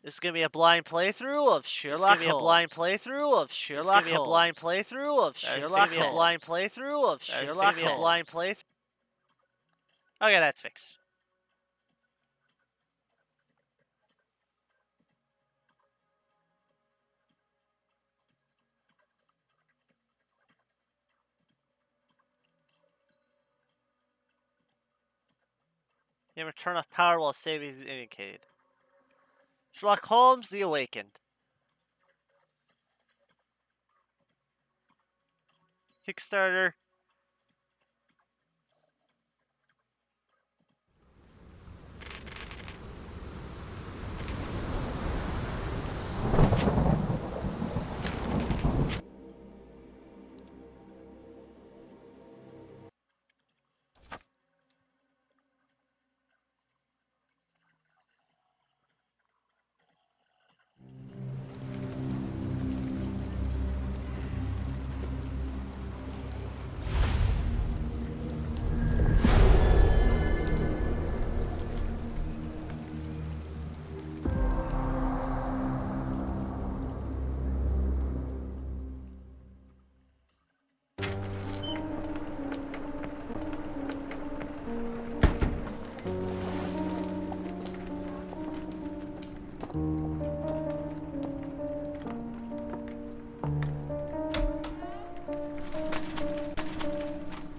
This is gonna be a blind playthrough of Sherlock Holmes. This is gonna be a blind playthrough of Sherlock Holmes. This is gonna be a blind playthrough of Sherlock Holmes. This is gonna be a blind playthrough of Sherlock Holmes. This is gonna be a blind playthrough. Okay, that's fixed. You never turn off power while saving is indicated. Sherlock Holmes, The Awakened. Kickstarter.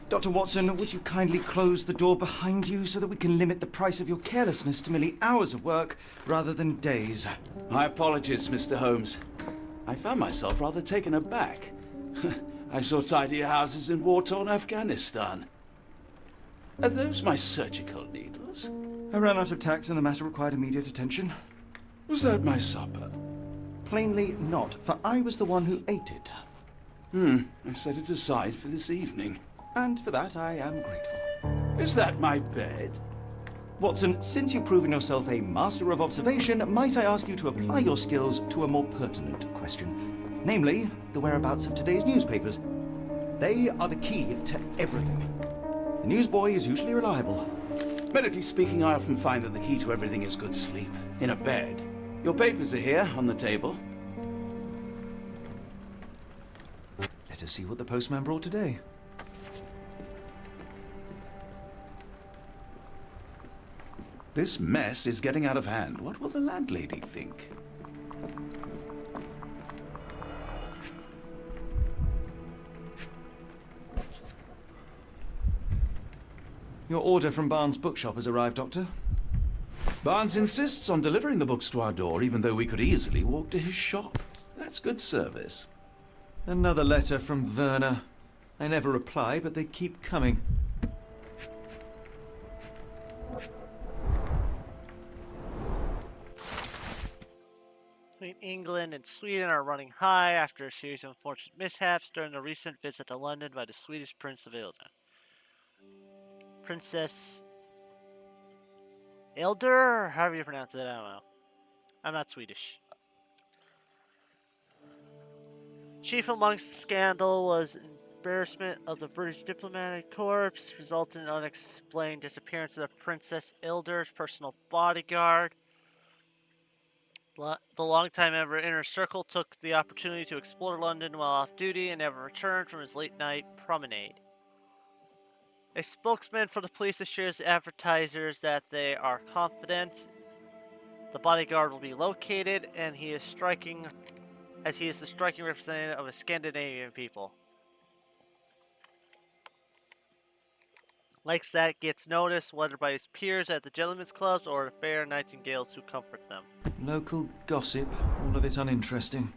Dr. Watson, would you kindly close the door behind you so that we can limit the price of your carelessness to merely hours of work rather than days? My apologies, Mr. Holmes. I found myself rather taken aback. I saw tidier houses in war-torn Afghanistan. Are those my surgical needles? I ran out of tacks and the matter required immediate attention. Was that my supper? Plainly not, for I was the one who ate it. I set it aside for this evening. And for that I am grateful. Is that my bed? Watson, since you've proven yourself a master of observation, might I ask you to apply your skills to a more pertinent question? Namely, the whereabouts of today's newspapers. They are the key to everything. The newsboy is usually reliable. Medically speaking, I often find that the key to everything is good sleep. In a bed. Your papers are here, on the table. Let us see what the postman brought today. This mess is getting out of hand. What will the landlady think? Your order from Barnes' bookshop has arrived, Doctor. Barnes insists on delivering the books to our door, even though we could easily walk to his shop. That's good service. Another letter from Werner. I never reply, but they keep coming. Between England and Sweden are running high after a series of unfortunate mishaps during the recent visit to London by the Swedish Prince of Ilda. Princess Elder? However you pronounce it, I don't know. I'm not Swedish. Chief amongst the scandal was embarrassment of the British diplomatic corps, resulting in unexplained disappearance of the Princess Elder's personal bodyguard. The longtime member of Inner Circle took the opportunity to explore London while off duty and never returned from his late-night promenade. A spokesman for the police assures advertisers that they are confident the bodyguard will be located, and he is the striking representative of a Scandinavian people. Likes that gets noticed, whether by his peers at the gentlemen's clubs or the fair nightingales who comfort them. Local gossip, all of it uninteresting.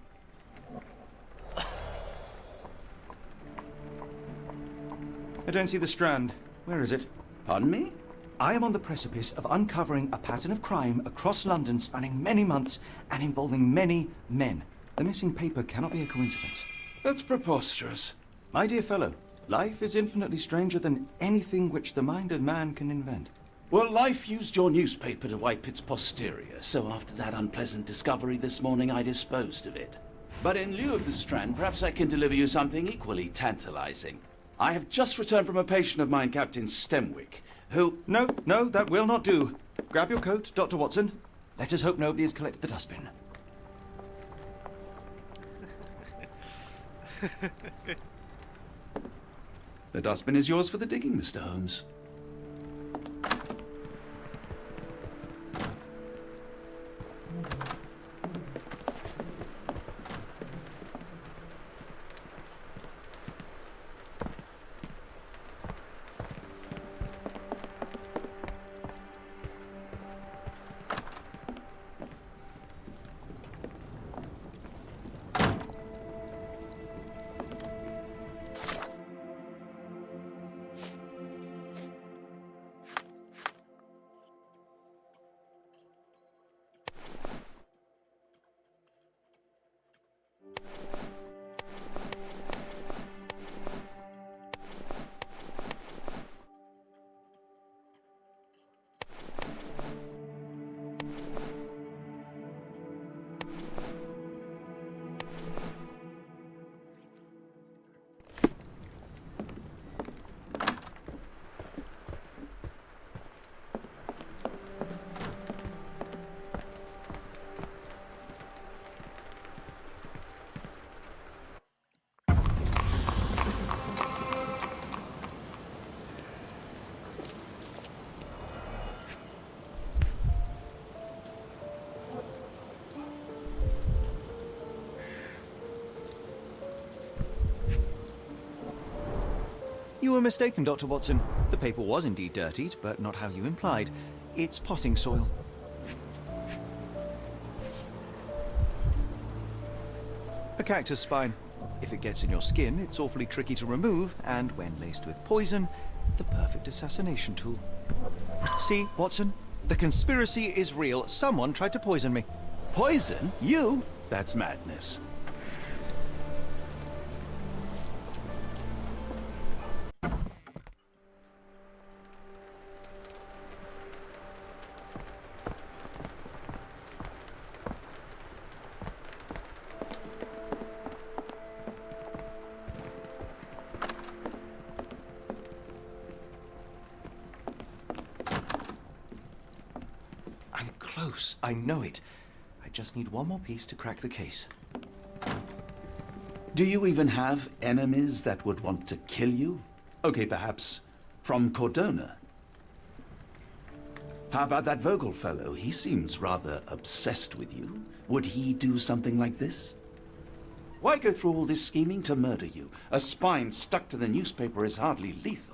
I don't see the Strand. Where is it? Pardon me? I am on the precipice of uncovering a pattern of crime across London spanning many months and involving many men. The missing paper cannot be a coincidence. That's preposterous. My dear fellow, life is infinitely stranger than anything which the mind of man can invent. Well, life used your newspaper to wipe its posterior, so after that unpleasant discovery this morning, I disposed of it. But in lieu of the Strand, perhaps I can deliver you something equally tantalizing. I have just returned from a patient of mine, Captain Stemwick, who... No, that will not do. Grab your coat, Dr. Watson. Let us hope nobody has collected the dustbin. The dustbin is yours for the digging, Mr. Holmes. You were mistaken, Dr. Watson. The paper was indeed dirtied, but not how you implied. It's potting soil. A cactus spine. If it gets in your skin, it's awfully tricky to remove, and when laced with poison, the perfect assassination tool. See, Watson? The conspiracy is real. Someone tried to poison me. Poison? You? That's madness. I'm close. I know it. I just need one more piece to crack the case. Do you even have enemies that would want to kill you? Okay, perhaps from Cordona. How about that Vogel fellow? He seems rather obsessed with you. Would he do something like this? Why go through all this scheming to murder you? A spine stuck to the newspaper is hardly lethal.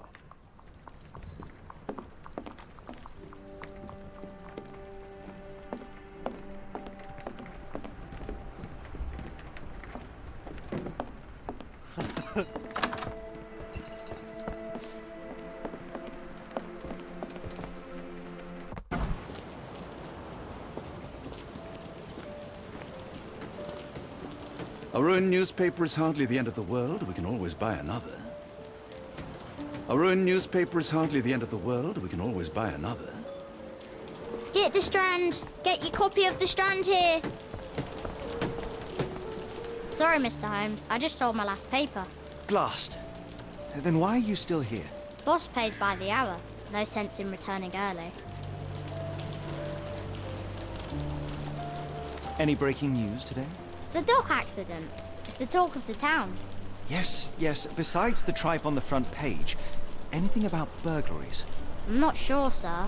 A ruined newspaper is hardly the end of the world. We can always buy another. A ruined newspaper is hardly the end of the world. We can always buy another. Get the Strand! Get your copy of the Strand here! Sorry, Mr. Holmes. I just sold my last paper. Glassed. Then why are you still here? Boss pays by the hour. No sense in returning early. Any breaking news today? The dock accident. It's the talk of the town. Yes. Besides the tripe on the front page, anything about burglaries? I'm not sure, sir.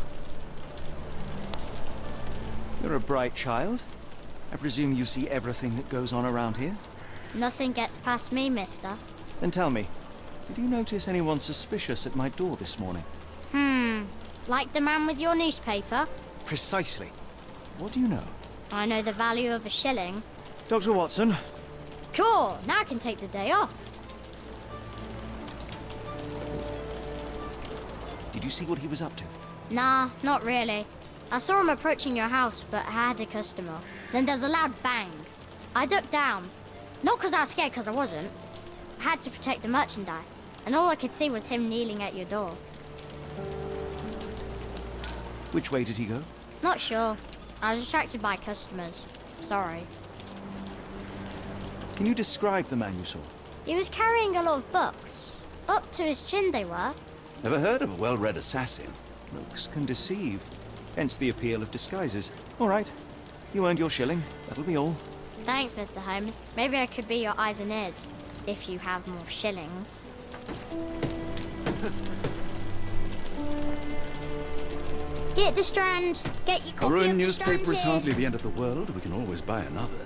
You're a bright child. I presume you see everything that goes on around here? Nothing gets past me, mister. Then tell me, did you notice anyone suspicious at my door this morning? Like the man with your newspaper? Precisely. What do you know? I know the value of a shilling. Dr. Watson. Cool, now I can take the day off. Did you see what he was up to? Nah, not really. I saw him approaching your house, but I had a customer. Then there's a loud bang. I ducked down. Not because I was scared, because I wasn't. I had to protect the merchandise. And all I could see was him kneeling at your door. Which way did he go? Not sure. I was distracted by customers. Sorry. Can you describe the man you saw? He was carrying a lot of books. Up to his chin they were. Never heard of a well-read assassin. Looks can deceive. Hence the appeal of disguises. All right. You earned your shilling. That'll be all. Thanks, Mr. Holmes. Maybe I could be your eyes and ears, if you have more shillings. Get the Strand! Get your A copy ruined of the Strand newspaper is here. hardly the end of the world. We can always buy another.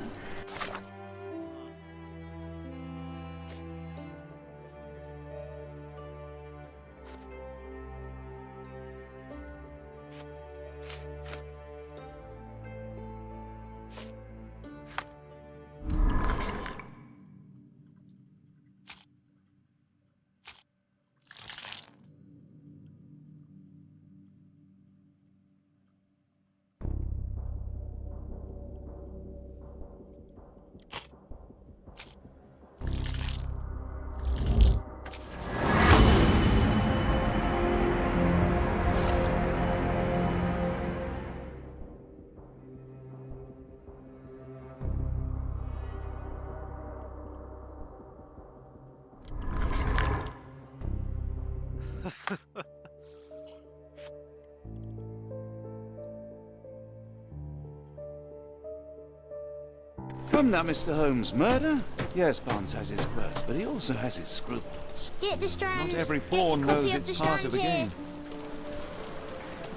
Come now, Mr. Holmes. Murder? Yes, Barnes has his quirks, but he also has his scruples. Get the Strand! Not every Get pawn your copy knows of the it's part Strand of the here. game.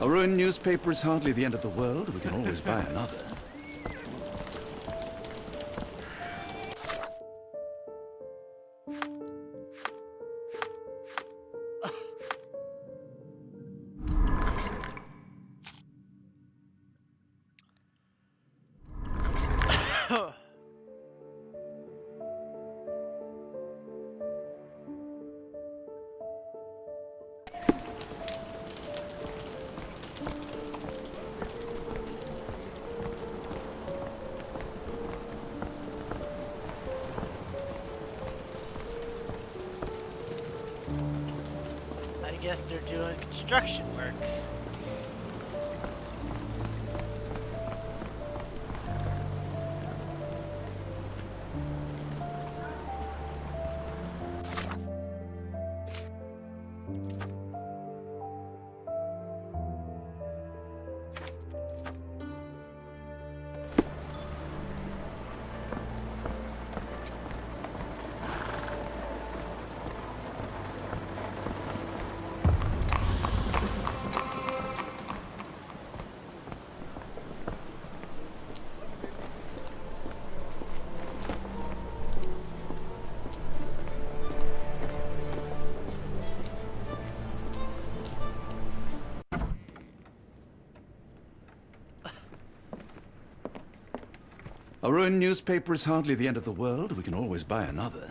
A ruined newspaper is hardly the end of the world. We can always buy another. I guess they're doing construction work. A ruined newspaper is hardly the end of the world. We can always buy another.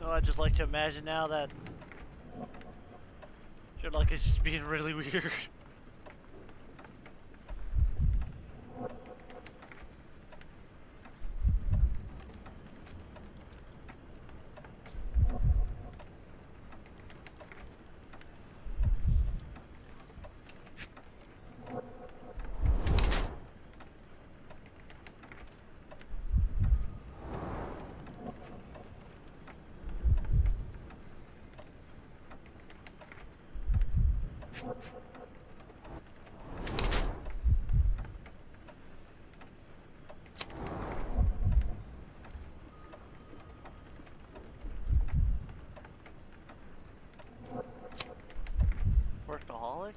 Oh, I just like to imagine now that Sherlock is just being really weird. Workaholic?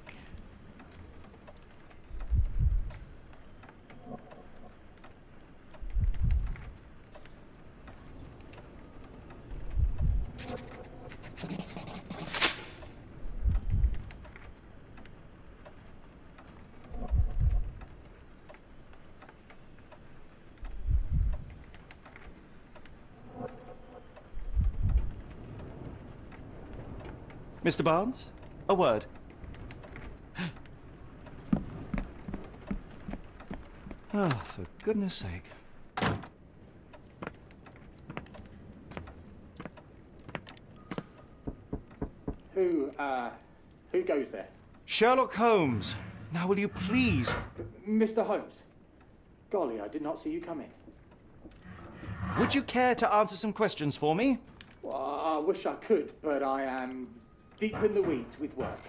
Mr. Barnes, a word. Oh, for goodness sake. Who goes there? Sherlock Holmes! Now will you please... Mr. Holmes. Golly, I did not see you come in. Would you care to answer some questions for me? Well, I wish I could, but I am deep in the weeds with work.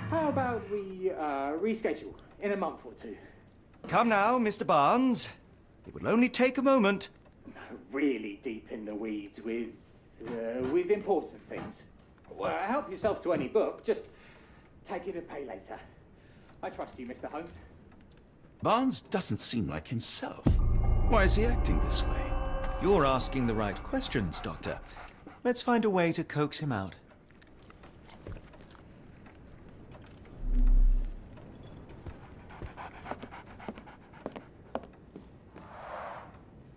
How about we reschedule in a month or two? Come now, Mr. Barnes. It will only take a moment. Really deep in the weeds with important things. Well, help yourself to any book. Just take it and pay later. I trust you, Mr. Holmes. Barnes doesn't seem like himself. Why is he acting this way? You're asking the right questions, Doctor. Let's find a way to coax him out.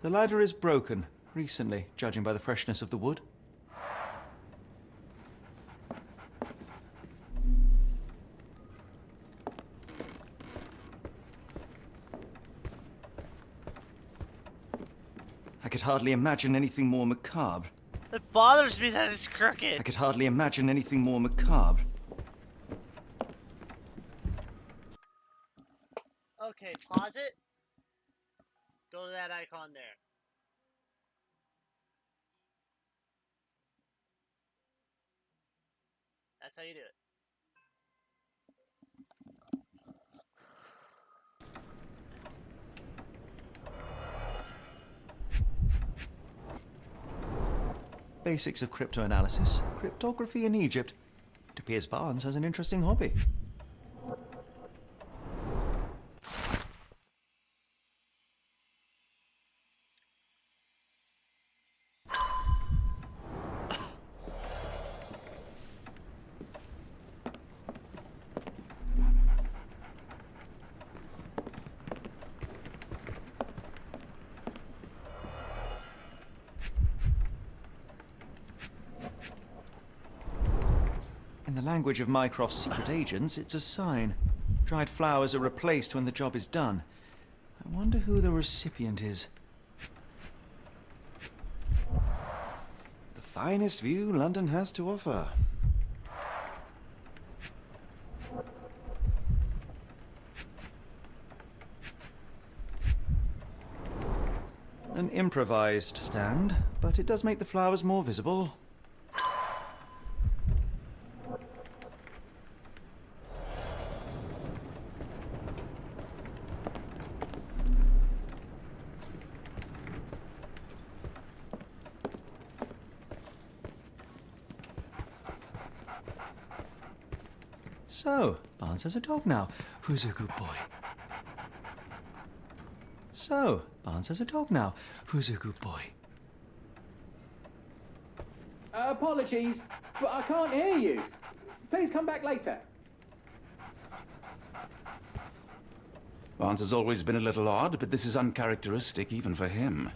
The ladder is broken, recently, judging by the freshness of the wood. I could hardly imagine anything more macabre. It bothers me that it's crooked. I could hardly imagine anything more macabre. Okay, pause it. Go to that icon there. That's how you do it. Basics of cryptoanalysis, cryptography in Egypt. It appears Barnes has an interesting hobby. In the language of Mycroft's secret agents, it's a sign. Dried flowers are replaced when the job is done. I wonder who the recipient is. The finest view London has to offer. An improvised stand, but it does make the flowers more visible. So, Barnes has a dog now. Who's a good boy? So, Barnes has a dog now. Who's a good boy? Apologies, but I can't hear you. Please come back later. Barnes has always been a little odd, but this is uncharacteristic even for him.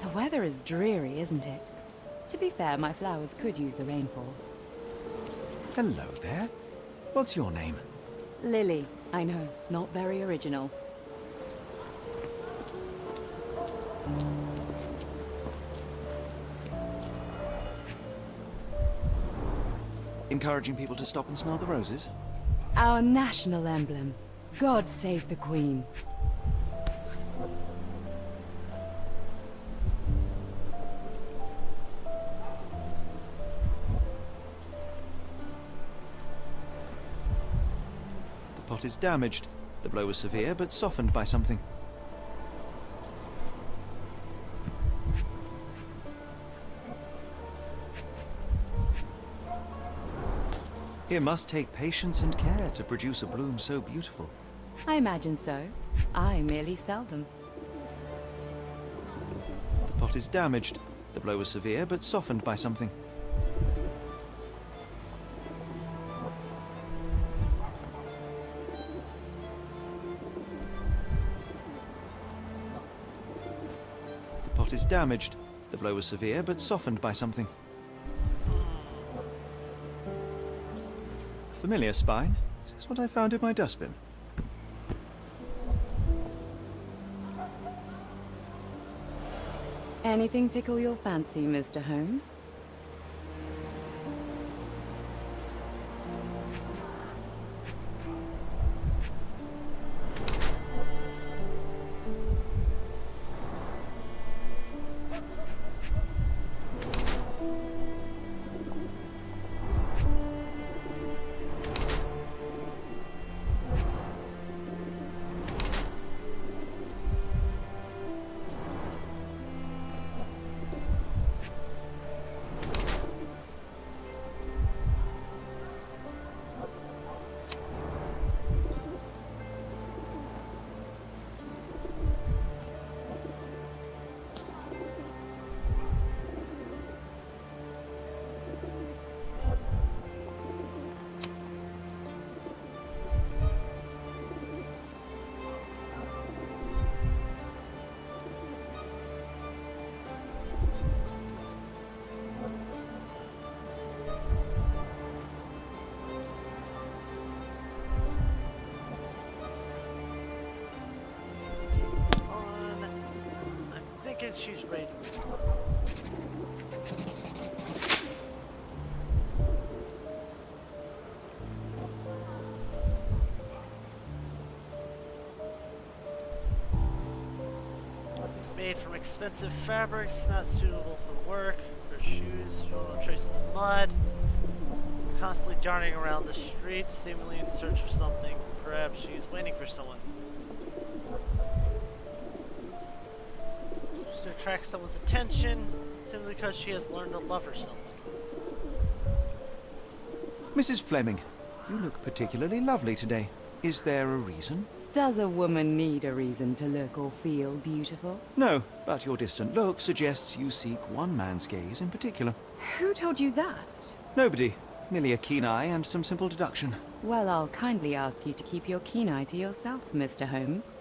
The weather is dreary, isn't it? To be fair, my flowers could use the rainfall. Hello there. What's your name? Lily, I know, not very original. Encouraging people to stop and smell the roses? Our national emblem. God save the Queen. The pot is damaged. The blow was severe, but softened by something. It must take patience and care to produce a bloom so beautiful. I imagine so. I merely sell them. The pot is damaged. The blow was severe, but softened by something. shaft is damaged. The blow was severe, but softened by something. Familiar spine. Is this what I found in my dustbin? Anything tickle your fancy, Mr. Holmes? She's ready. It's made from expensive fabrics, not suitable for work. Her shoes, no traces of mud. Constantly darting around the street, seemingly in search of something. Perhaps she's waiting for someone. To attract someone's attention, simply because she has learned to love herself. Mrs. Fleming, you look particularly lovely today. Is there a reason? Does a woman need a reason to look or feel beautiful? No, but your distant look suggests you seek one man's gaze in particular. Who told you that? Nobody. Merely a keen eye and some simple deduction. Well, I'll kindly ask you to keep your keen eye to yourself, Mr. Holmes.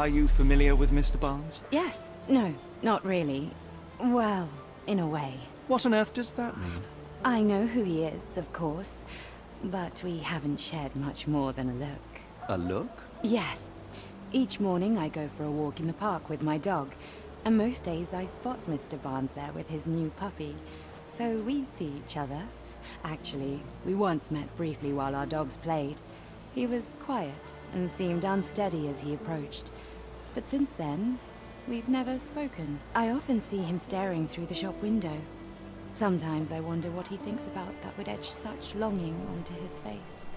Are you familiar with Mr. Barnes? Yes. No, not really. Well, in a way. What on earth does that mean? I know who he is, of course, but we haven't shared much more than a look. A look? Yes. Each morning I go for a walk in the park with my dog, and most days I spot Mr. Barnes there with his new puppy, so we see each other. Actually, we once met briefly while our dogs played. He was quiet and seemed unsteady as he approached, but since then, we've never spoken. I often see him staring through the shop window. Sometimes I wonder what he thinks about that would etch such longing onto his face.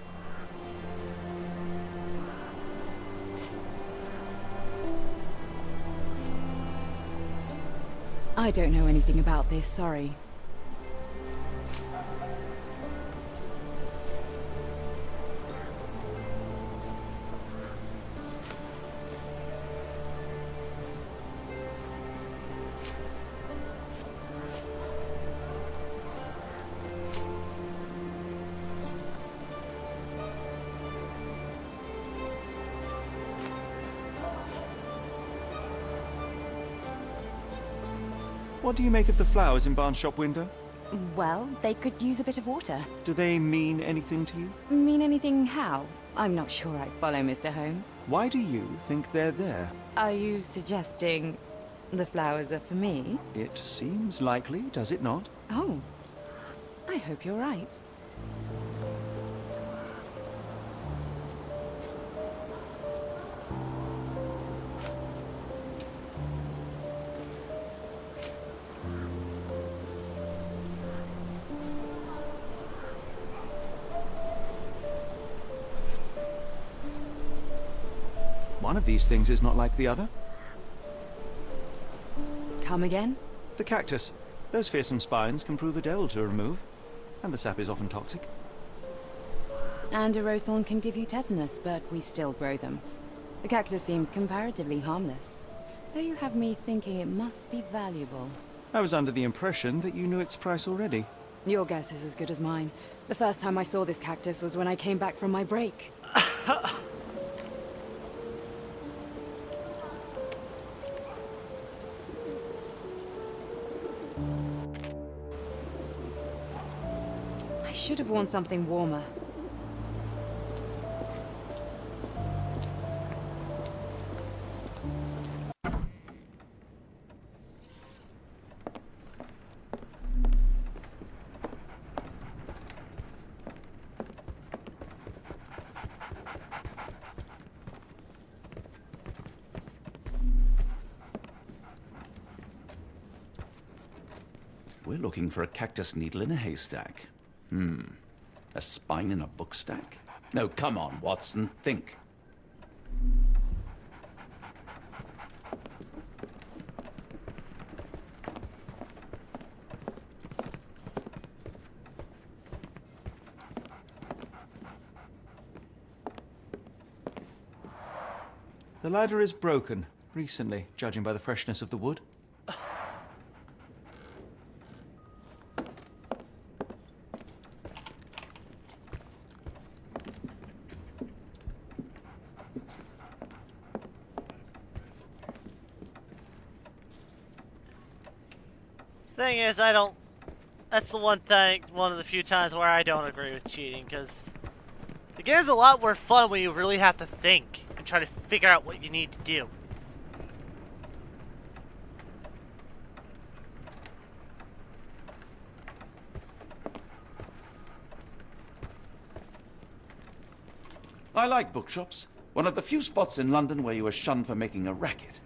I don't know anything about this, sorry. What do you make of the flowers in Barnes' shop window? Well, they could use a bit of water. Do they mean anything to you? Mean anything how? I'm not sure I follow, Mr. Holmes. Why do you think they're there? Are you suggesting the flowers are for me? It seems likely, does it not? Oh, I hope you're right. One of these things is not like the other. Come again? The cactus. Those fearsome spines can prove a devil to remove, and the sap is often toxic. And a rose thorn can give you tetanus, but we still grow them. The cactus seems comparatively harmless, though you have me thinking it must be valuable. I was under the impression that you knew its price already. Your guess is as good as mine. The first time I saw this cactus was when I came back from my break. I should have worn something warmer. We're looking for a cactus needle in a haystack. A spine in a book stack? No, come on, Watson, think. The ladder is broken, recently, judging by the freshness of the wood. Thing is, that's the one of the few times where I don't agree with cheating, because the game's a lot more fun when you really have to think and try to figure out what you need to do. I like bookshops. One of the few spots in London where you are shunned for making a racket.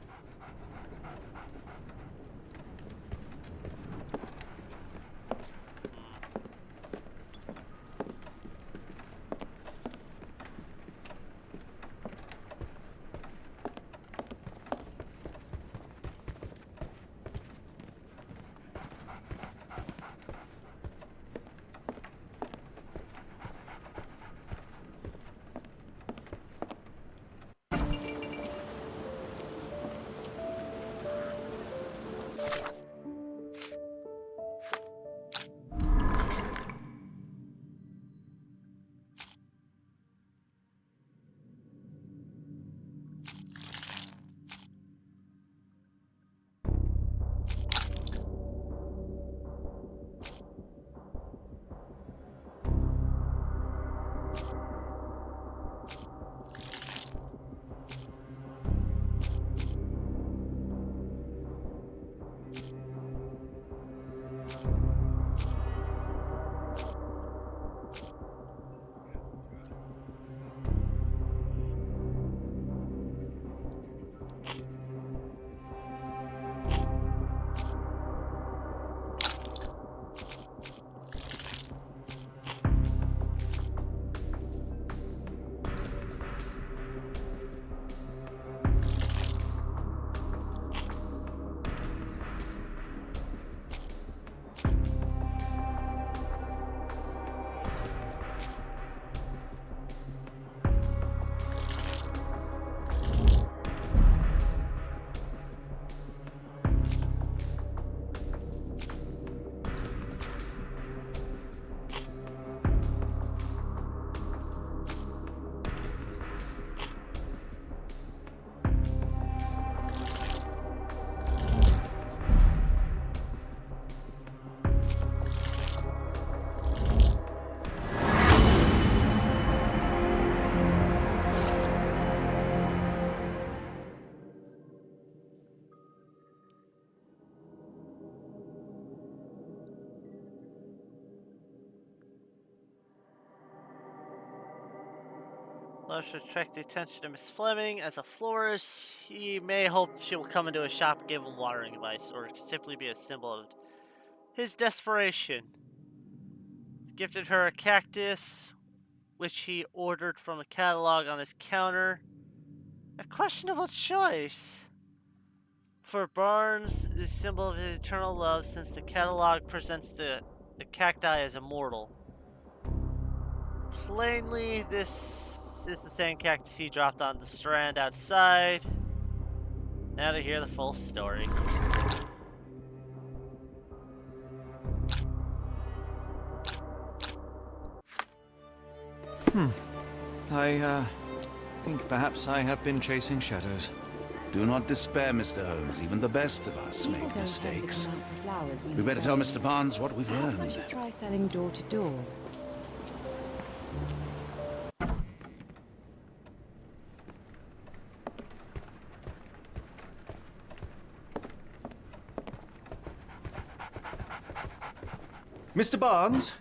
Love to attract the attention of Miss Fleming. As a florist, he may hope she will come into a shop and give him watering advice, or simply be a symbol of his desperation. He gifted her a cactus, which he ordered from a catalog on his counter. A questionable choice. For Barnes, the symbol of his eternal love, since the catalog presents the cacti as immortal. Plainly, this is the same cactus he dropped on the strand outside. Now to hear the full story. I think perhaps I have been chasing shadows. Do not despair, Mr. Holmes. Even the best of us People make don't mistakes. tend to come out for flowers when We better it's tell raining. Mr. Barnes what we've Perhaps I learned. should try selling door to door. Mr. Barnes,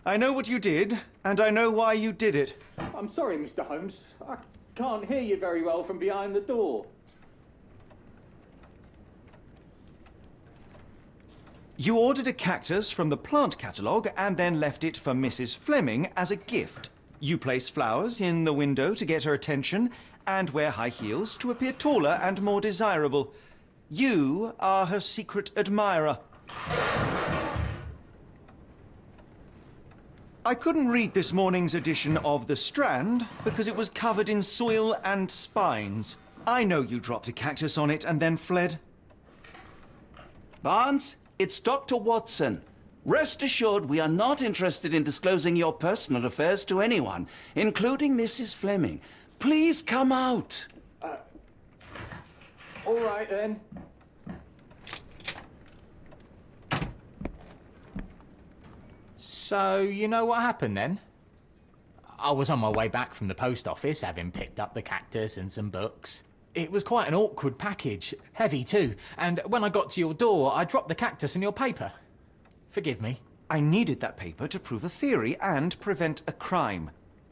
I know what you did, and I know why you did it. I'm sorry, Mr. Holmes. I can't hear you very well from behind the door. You ordered a cactus from the plant catalogue and then left it for Mrs. Fleming as a gift. You place flowers in the window to get her attention and wear high heels to appear taller and more desirable. You are her secret admirer. I couldn't read this morning's edition of The Strand because it was covered in soil and spines. I know you dropped a cactus on it and then fled. Barnes, it's Dr. Watson. Rest assured, we are not interested in disclosing your personal affairs to anyone, including Mrs. Fleming. Please come out. All right, then. So, you know what happened then? I was on my way back from the post office, having picked up the cactus and some books. It was quite an awkward package, heavy too, and when I got to your door, I dropped the cactus and your paper. Forgive me. I needed that paper to prove a theory and prevent a crime.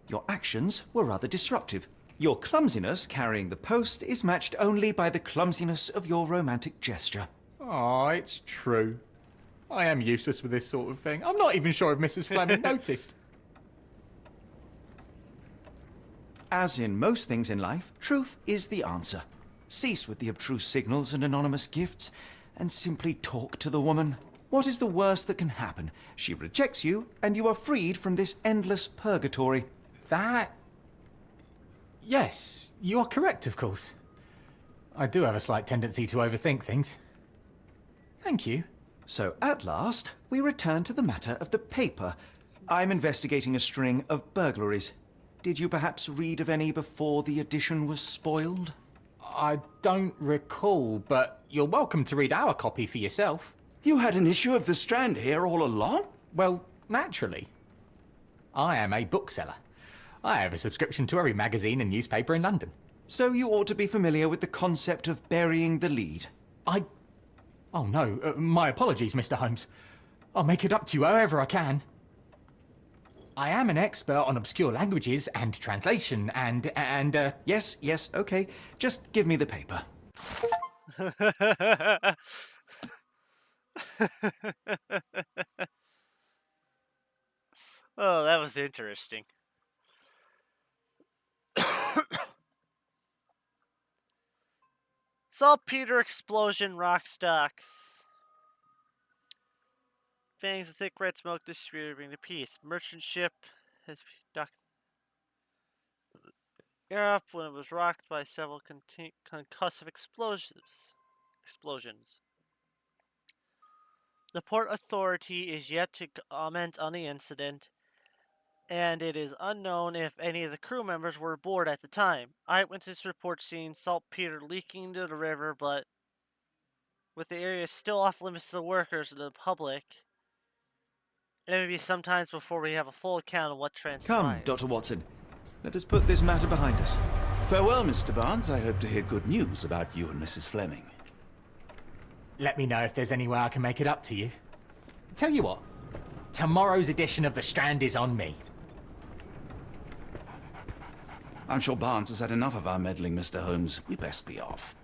Your actions were rather disruptive. Your clumsiness carrying the post is matched only by the clumsiness of your romantic gesture. Oh, it's true. I am useless with this sort of thing. I'm not even sure if Mrs. Fleming noticed. As in most things in life, truth is the answer. Cease with the abstruse signals and anonymous gifts, and simply talk to the woman. What is the worst that can happen? She rejects you, and you are freed from this endless purgatory. That... Yes, you are correct, of course. I do have a slight tendency to overthink things. Thank you. So, at last, we return to the matter of the paper. I'm investigating a string of burglaries. Did you perhaps read of any before the edition was spoiled? I don't recall, but you're welcome to read our copy for yourself. You had an issue of The Strand here all along? Well, naturally. I am a bookseller. I have a subscription to every magazine and newspaper in London. So you ought to be familiar with the concept of burying the lead. Oh no, my apologies, Mr. Holmes. I'll make it up to you however I can. I am an expert on obscure languages and translation and Yes, okay. Just give me the paper. Oh, that was interesting. Saltpeter explosion rock stocks. Fangs of thick red smoke distributing to peace. Merchant ship has docked Europe when it was rocked by several concussive explosions. The port authority is yet to comment on the incident, and it is unknown if any of the crew members were aboard at the time. Eyewitness reports seeing saltpeter leaking into the river, but with the area still off limits to the workers and the public, it may be sometimes before we have a full account of what transpired. Come, Dr. Watson. Let us put this matter behind us. Farewell, Mr. Barnes. I hope to hear good news about you and Mrs. Fleming. let me know if there's any way I can make it up to you. Tell you what, tomorrow's edition of The Strand is on me. I'm sure Barnes has had enough of our meddling, Mr. Holmes. We best be off.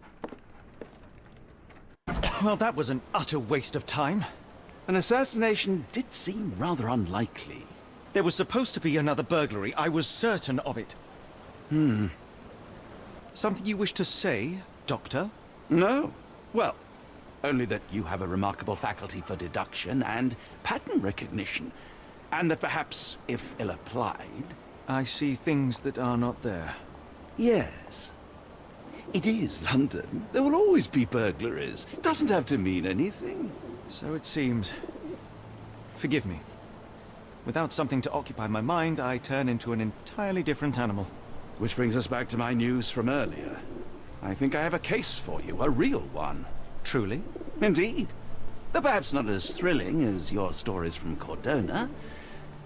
Well, that was an utter waste of time. An assassination did seem rather unlikely. There was supposed to be another burglary. I was certain of it. Something you wish to say, Doctor? No. Well, only that you have a remarkable faculty for deduction and pattern recognition. And that perhaps, if ill applied... I see things that are not there. Yes. It is London. There will always be burglaries. Doesn't have to mean anything. So it seems. Forgive me. Without something to occupy my mind, I turn into an entirely different animal. Which brings us back to my news from earlier. I think I have a case for you, a real one. Truly? Indeed. Though perhaps not as thrilling as your stories from Cordona.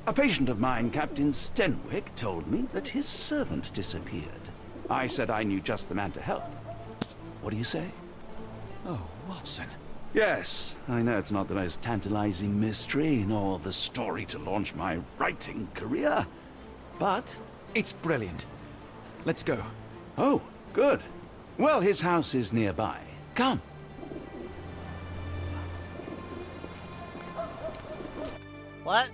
A patient of mine, Captain Stenwick, told me that his servant disappeared. I said I knew just the man to help. What do you say? Oh, Watson. Yes, I know it's not the most tantalizing mystery, nor the story to launch my writing career. But... It's brilliant. Let's go. Oh, good. Well, his house is nearby. Come. What?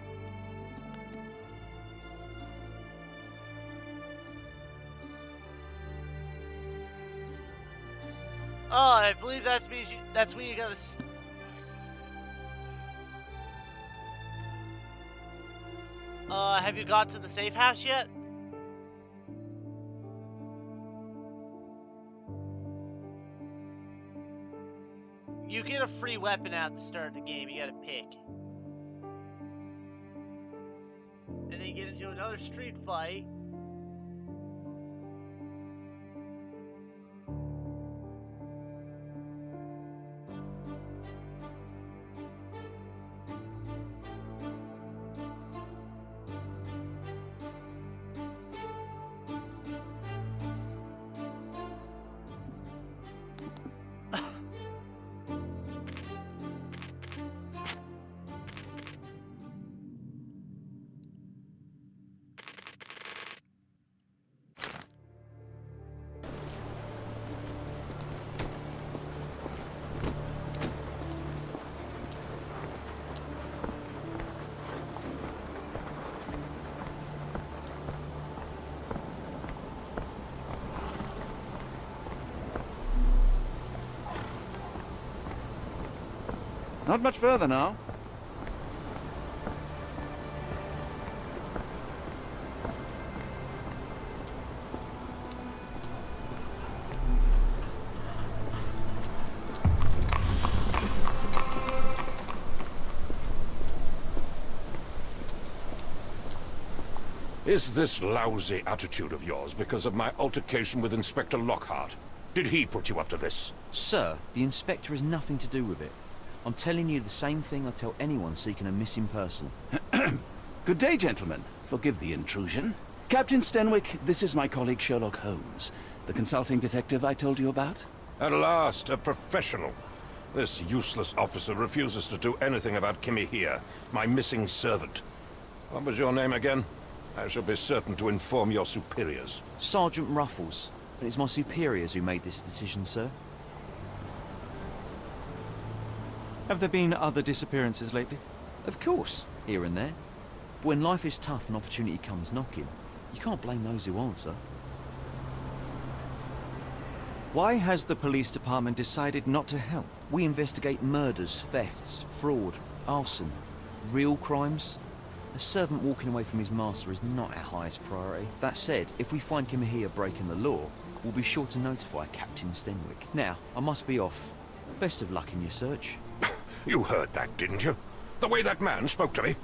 Oh, I believe that's when you gotta. Have you got to the safe house yet? You get a free weapon at the start of the game. You gotta pick. And then you get into another street fight. Not much further now. Is this lousy attitude of yours because of my altercation with Inspector Lockhart? Did he put you up to this? Sir, the inspector has nothing to do with it. I'm telling you the same thing I tell anyone seeking a missing person. Good day, gentlemen. Forgive the intrusion. Captain Stenwick, this is my colleague Sherlock Holmes, the consulting detective I told you about. At last, a professional. This useless officer refuses to do anything about Kimmy here, my missing servant. What was your name again? I shall be certain to inform your superiors. Sergeant Ruffles. And it's my superiors who made this decision, sir. Have there been other disappearances lately? Of course, here and there. But when life is tough and opportunity comes knocking, you can't blame those who answer. Why has the police department decided not to help? We investigate murders, thefts, fraud, arson, real crimes. A servant walking away from his master is not our highest priority. That said, if we find him here breaking the law, we'll be sure to notify Captain Stenwick. Now, I must be off. Best of luck in your search. You heard that, didn't you? The way that man spoke to me.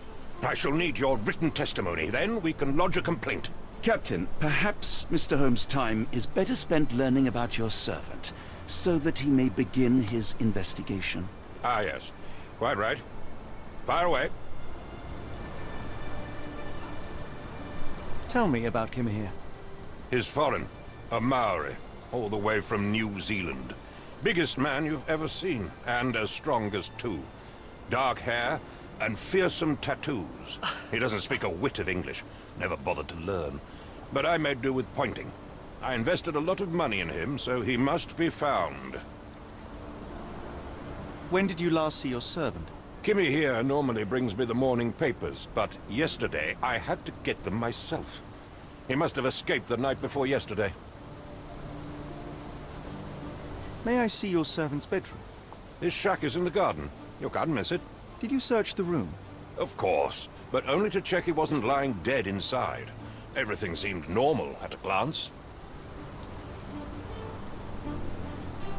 I shall need your written testimony. Then we can lodge a complaint. Captain, perhaps Mr. Holmes' time is better spent learning about your servant, so that he may begin his investigation. Ah, yes. Quite right. Fire away. Tell me about Kimmy here. He's foreign. A Maori. All the way from New Zealand. Biggest man you've ever seen, and as strong as two. Dark hair and fearsome tattoos. He doesn't speak a whit of English. Never bothered to learn. but I made do with pointing. I invested a lot of money in him, so he must be found. When did you last see your servant? Kimmy here normally brings me the morning papers, but yesterday I had to get them myself. He must have escaped the night before yesterday. May I see your servant's bedroom? His shack is in the garden. You can't miss it. Did you search the room? Of course, but only to check he wasn't lying dead inside. Everything seemed normal at a glance.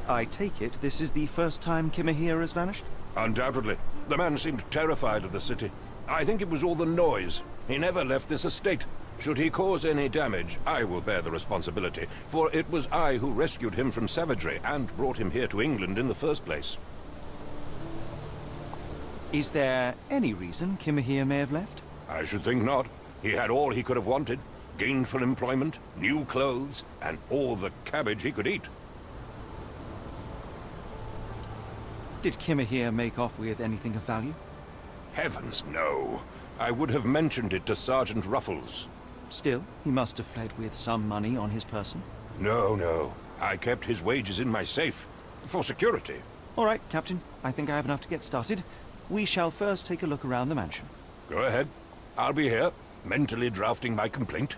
I take it this is the first time Kimahir has vanished? Undoubtedly. The man seemed terrified of the city. I think it was all the noise. He never left this estate. Should he cause any damage, I will bear the responsibility, for it was I who rescued him from savagery and brought him here to England in the first place. Is there any reason Kimahir may have left? I should think not. He had all he could have wanted. Gainful employment, new clothes, and all the cabbage he could eat. Did Kimahir make off with anything of value? Heavens, no. I would have mentioned it to Sergeant Ruffles. Still, he must have fled with some money on his person. No. I kept his wages in my safe. For security. All right, Captain. I think I have enough to get started. We shall first take a look around the mansion. Go ahead. I'll be here, mentally drafting my complaint.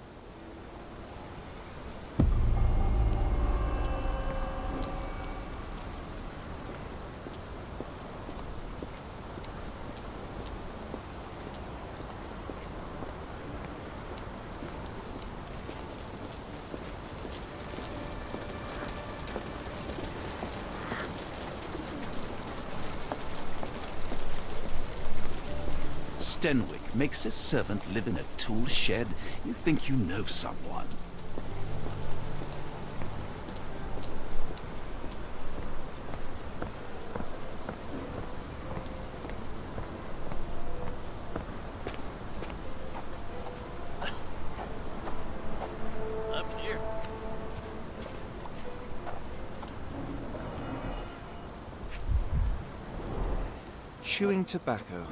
Stenwick makes his servant live in a tool shed. You think you know someone. Up here. Chewing tobacco.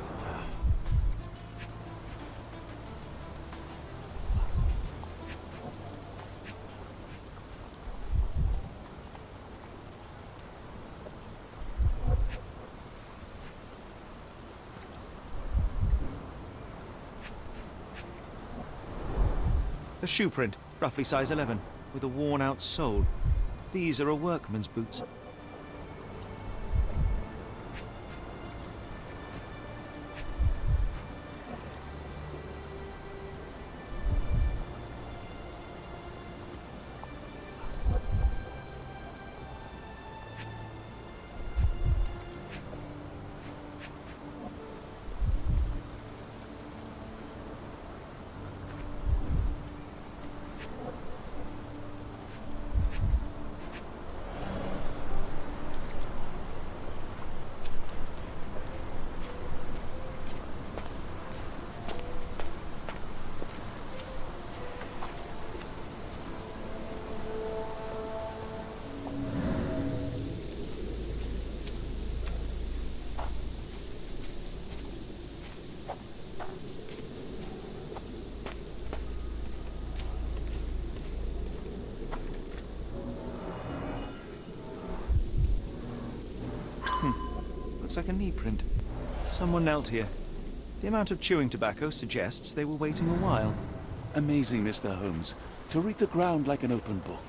A shoe print, roughly size 11, with a worn-out sole. These are a workman's boots. Looks like a knee print. Someone knelt here. The amount of chewing tobacco suggests they were waiting a while. Amazing, Mr. Holmes. To read the ground like an open book.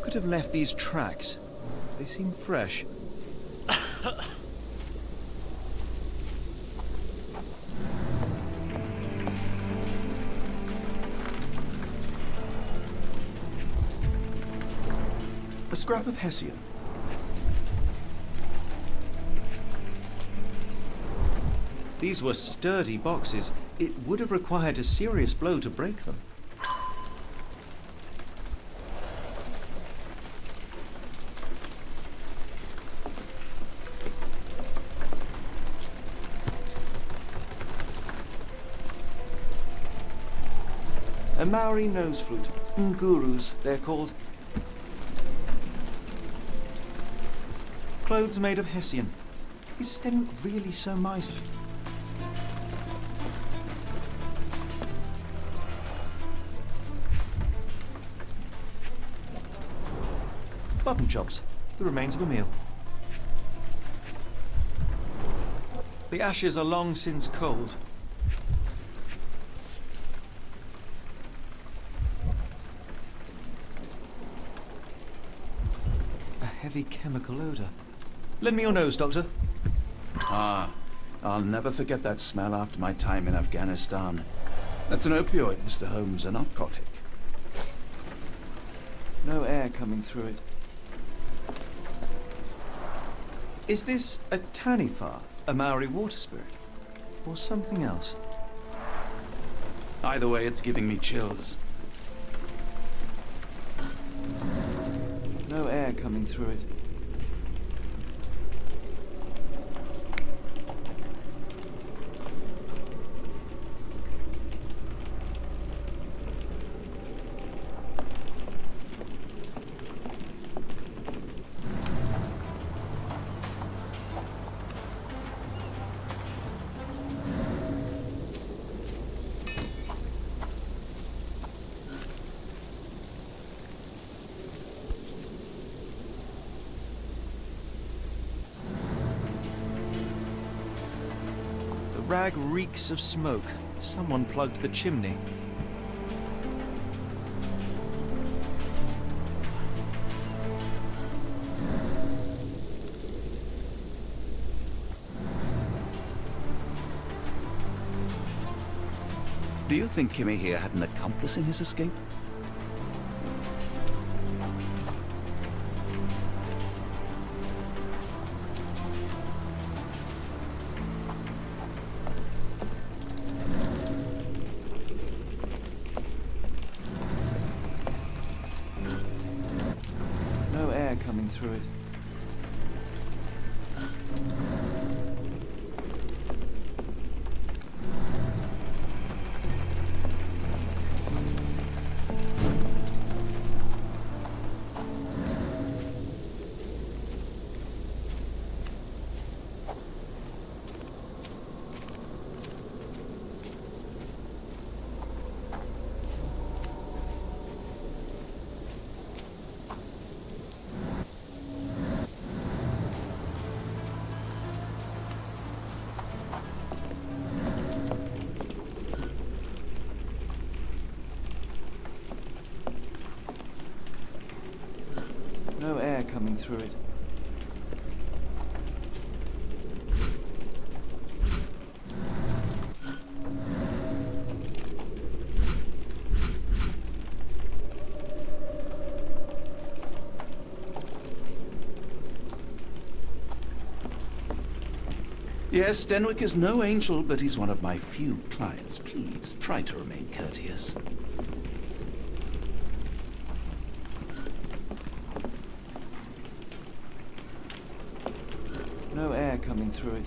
Could have left these tracks. They seem fresh. A scrap of Hessian. These were sturdy boxes. It would have required a serious blow to break them. A Maori nose flute. Ngurus, they're called. Clothes made of Hessian. Is Stenwick really so miserly? Button chops. The remains of a meal. The ashes are long since cold. A heavy chemical odor. Lend me your nose, Doctor. Ah, I'll never forget that smell after my time in Afghanistan. That's an opioid, Mr. Holmes, a narcotic. No air coming through it. Is this a Taniwha, a Maori water spirit? Or something else? Either way, it's giving me chills. No air coming through it. The rag reeks of smoke. Someone plugged the chimney. Do you think Kimmy here had an accomplice in his escape? No air coming through it. No air coming through it. Yes, Stenwick is no angel, but he's one of my few clients. Please, try to remain courteous. No air coming through it.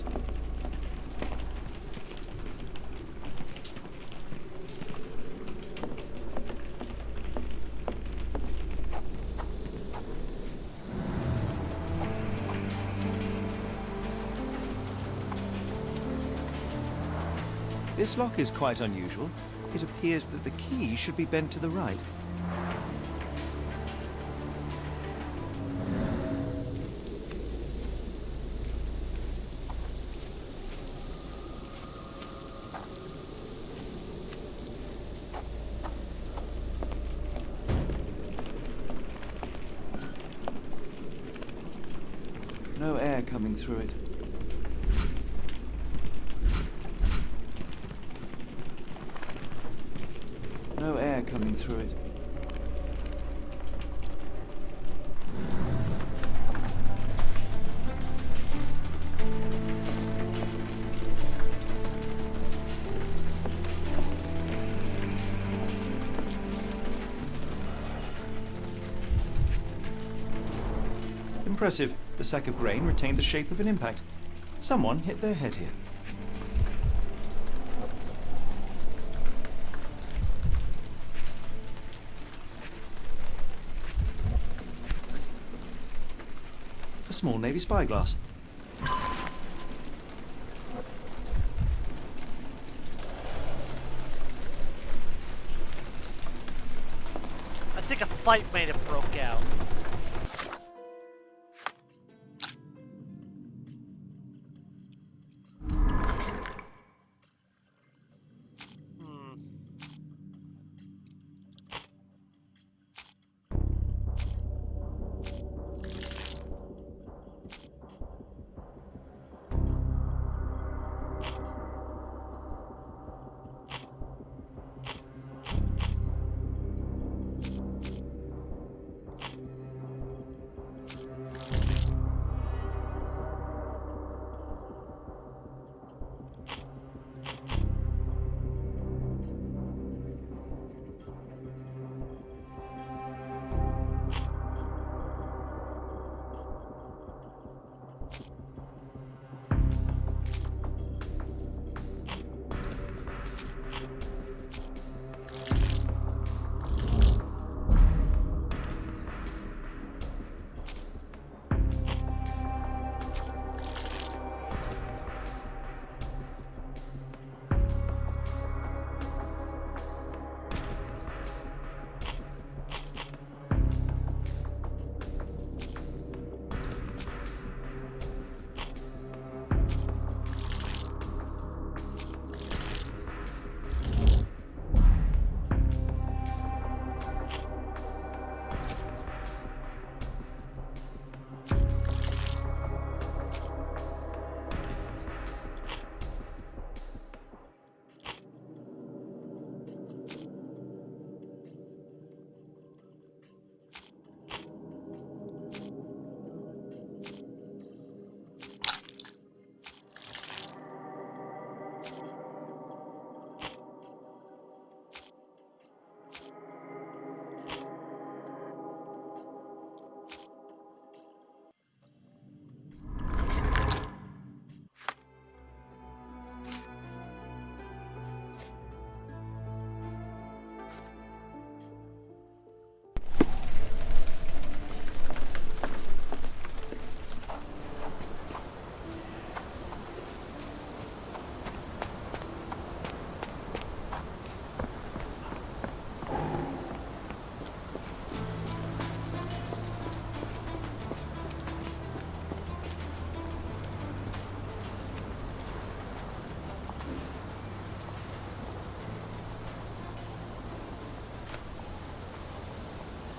This lock is quite unusual. It appears that the key should be bent to the right. No air coming through it. No air coming through it. Impressive. The sack of grain retained the shape of an impact. Someone hit their head here. A small Navy spyglass. I think a fight might have broke out.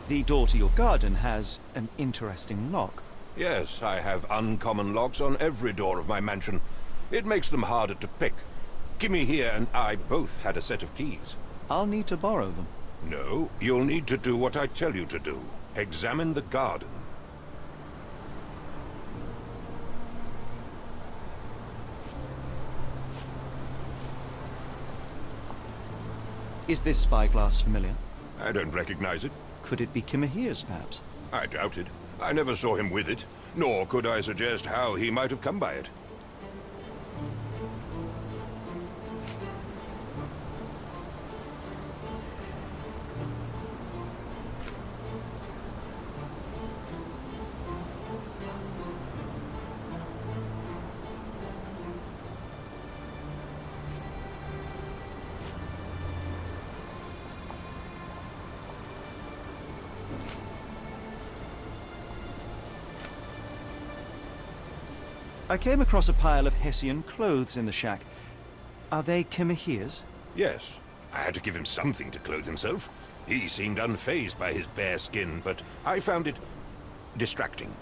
The door to your garden has an interesting lock. Yes, I have uncommon locks on every door of my mansion. It makes them harder to pick. Kimmy here and I both had a set of keys. I'll need to borrow them. No, you'll need to do what I tell you to do. Examine the garden. Is this spyglass familiar? I don't recognize it. Could it be Kimahir's, perhaps? I doubt it. I never saw him with it, nor could I suggest how he might have come by it. I came across a pile of Hessian clothes in the shack. Are they Kimahir's? Yes. I had to give him something to clothe himself. He seemed unfazed by his bare skin, but I found it distracting.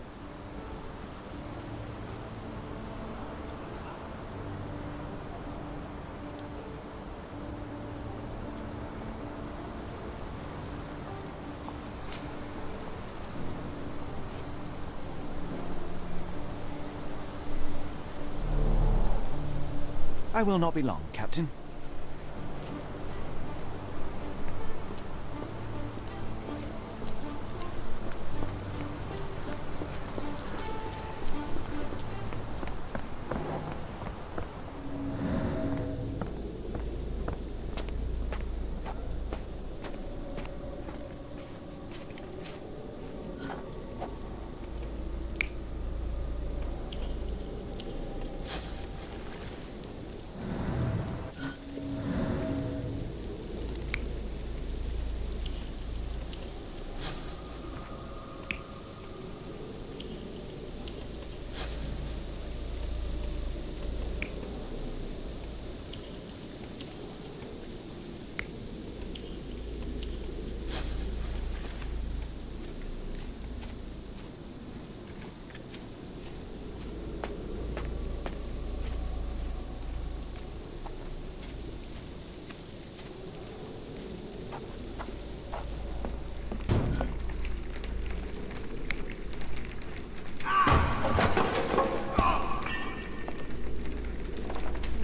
I will not be long, Captain.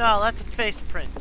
No, that's a face print.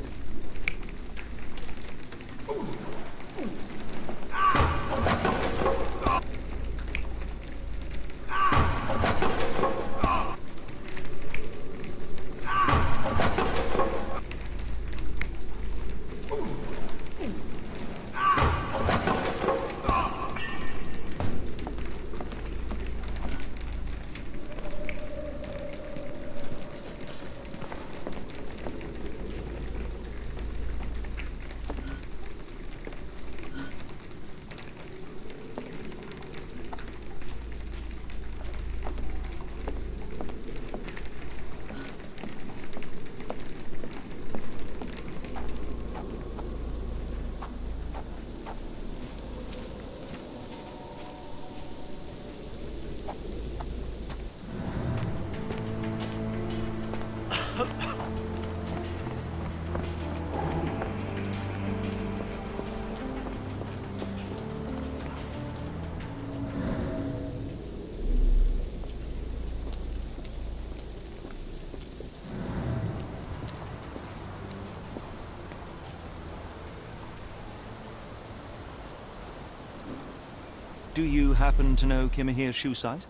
Do you happen to know Kimahir's shoe size?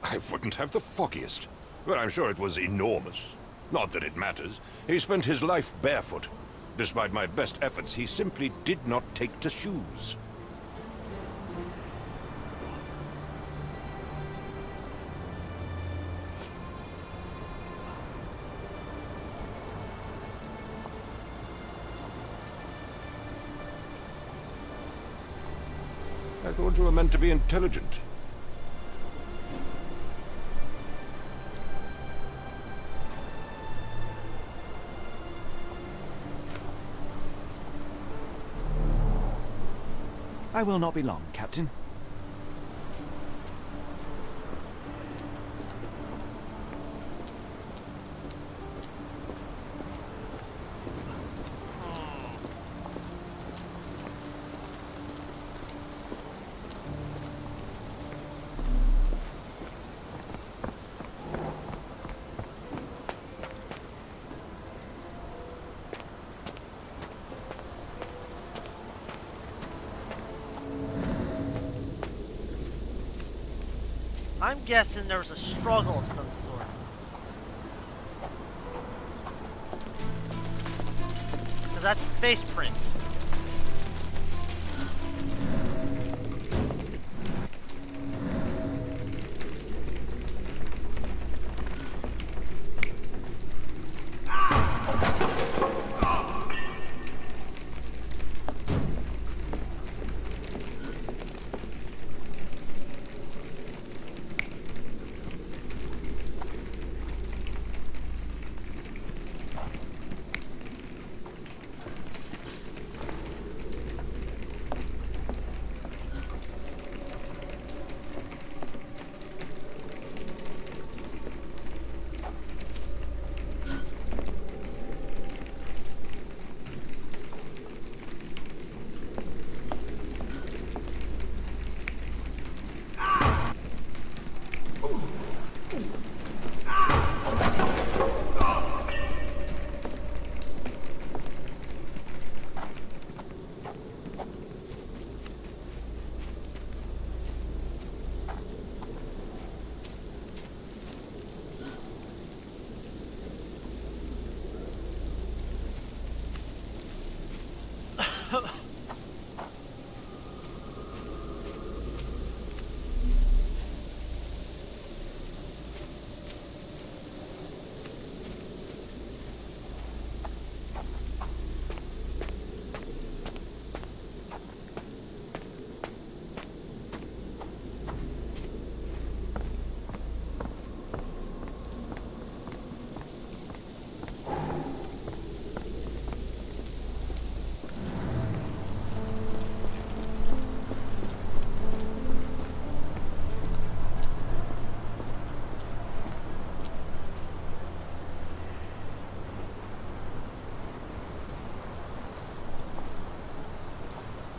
I wouldn't have the foggiest. But I'm sure it was enormous. Not that it matters. He spent his life barefoot. Despite my best efforts, he simply did not take to shoes. I thought you were meant to be intelligent. I will not be long, Captain. I'm guessing there was a struggle of some sort. Because that's face print.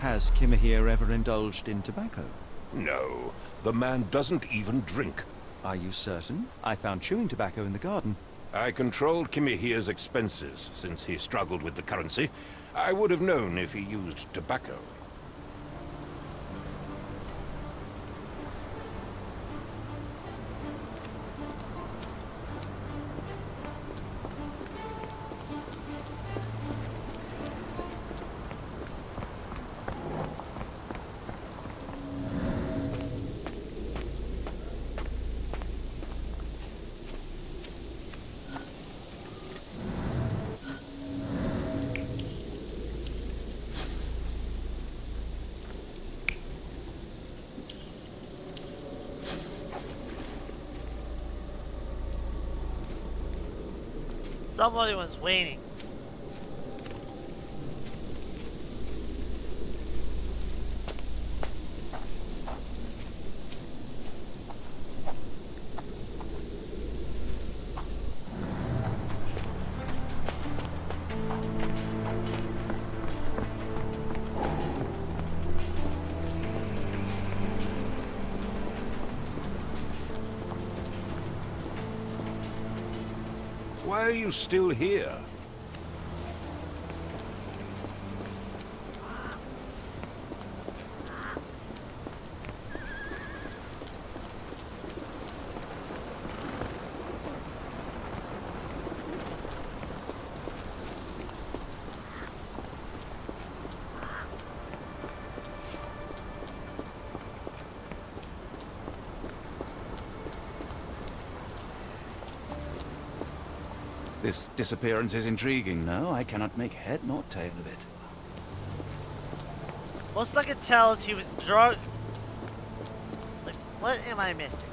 Has Kimahir ever indulged in tobacco? No, the man doesn't even drink. Are you certain? I found chewing tobacco in the garden. I controlled Kimihia's expenses since he struggled with the currency. I would have known if he used tobacco. Somebody was waiting. Why are you still here? This disappearance is intriguing, no? I cannot make head nor tail of it. Most I could tell is he was drunk. Like, what am I missing?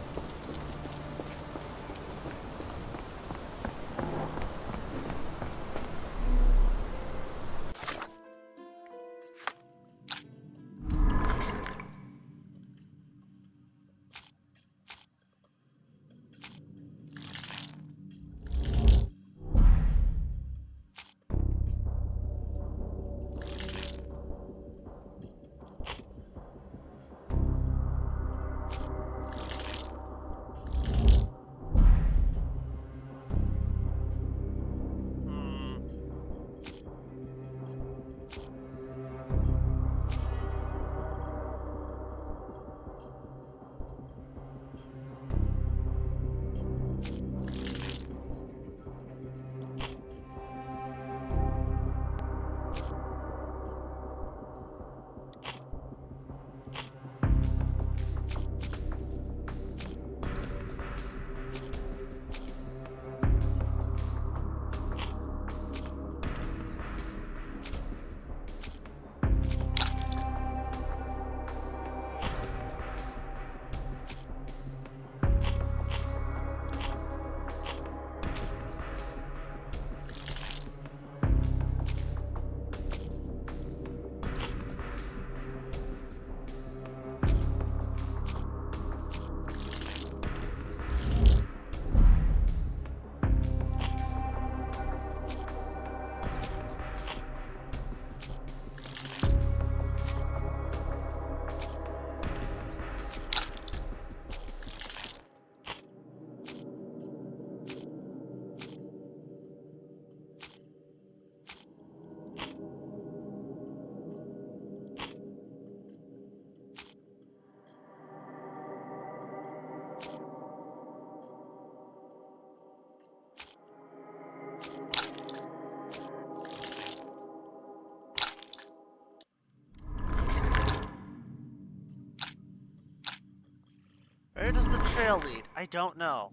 Where does the trail lead? I don't know.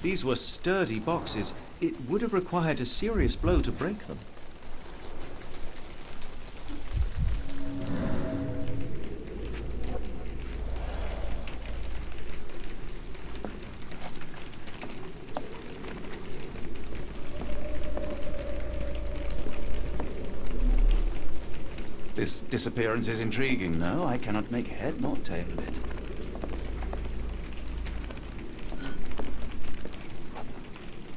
These were sturdy boxes. It would have required a serious blow to break them. This disappearance is intriguing, though. I cannot make head nor tail of it.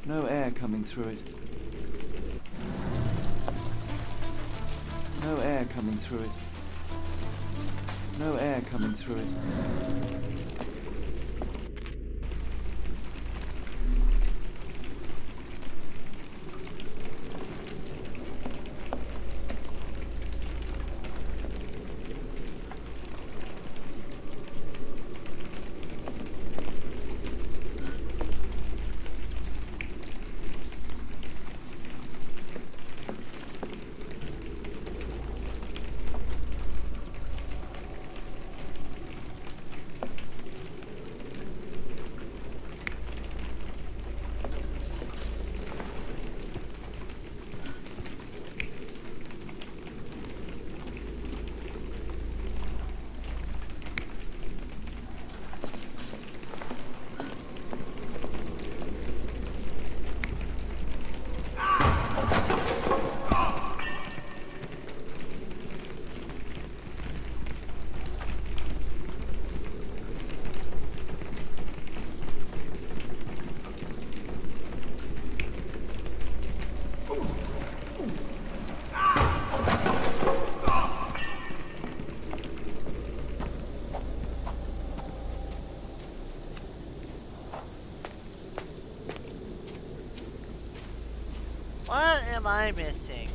No air coming through it. No air coming through it. No air coming through it. What am I missing?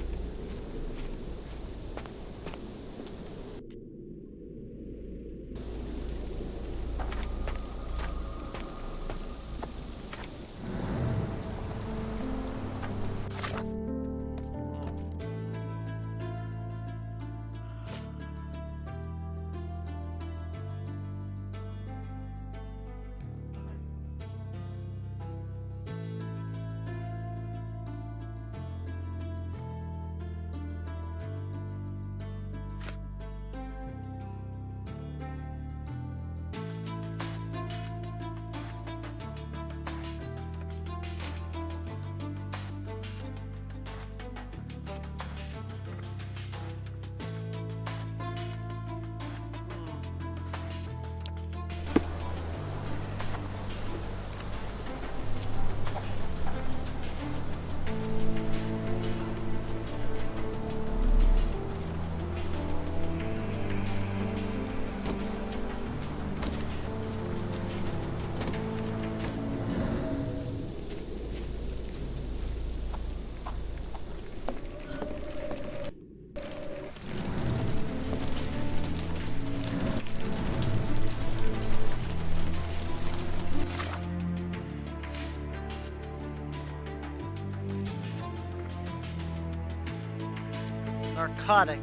Narcotic.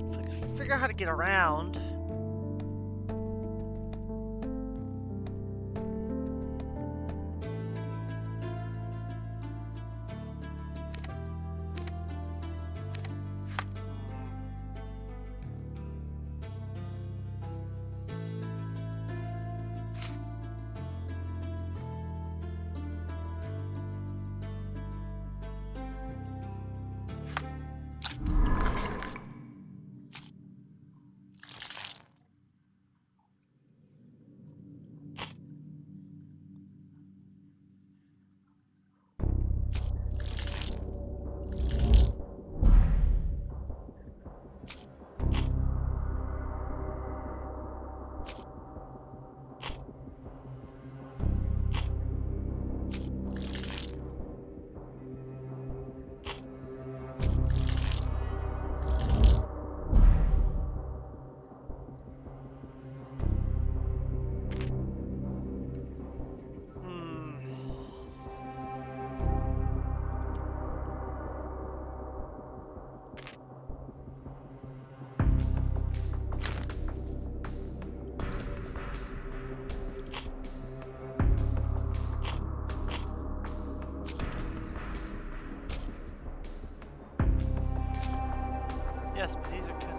If I could figure out how to get around. Yes, but these are kind of...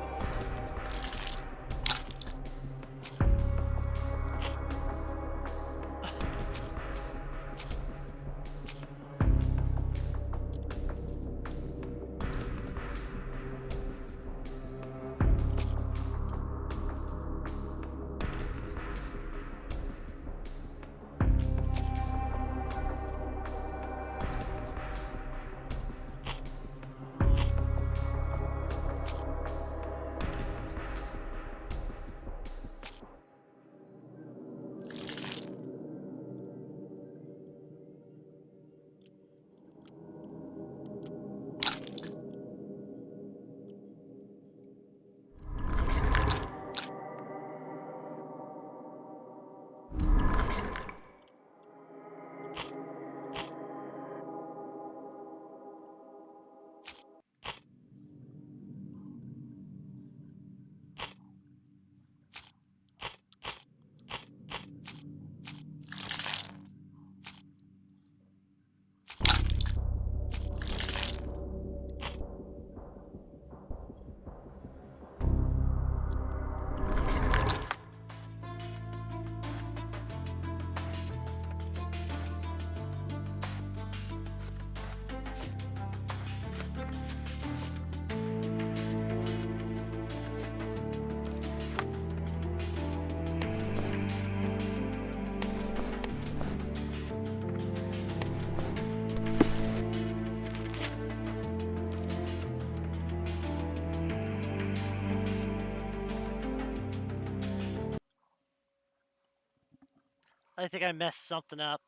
I think I messed something up.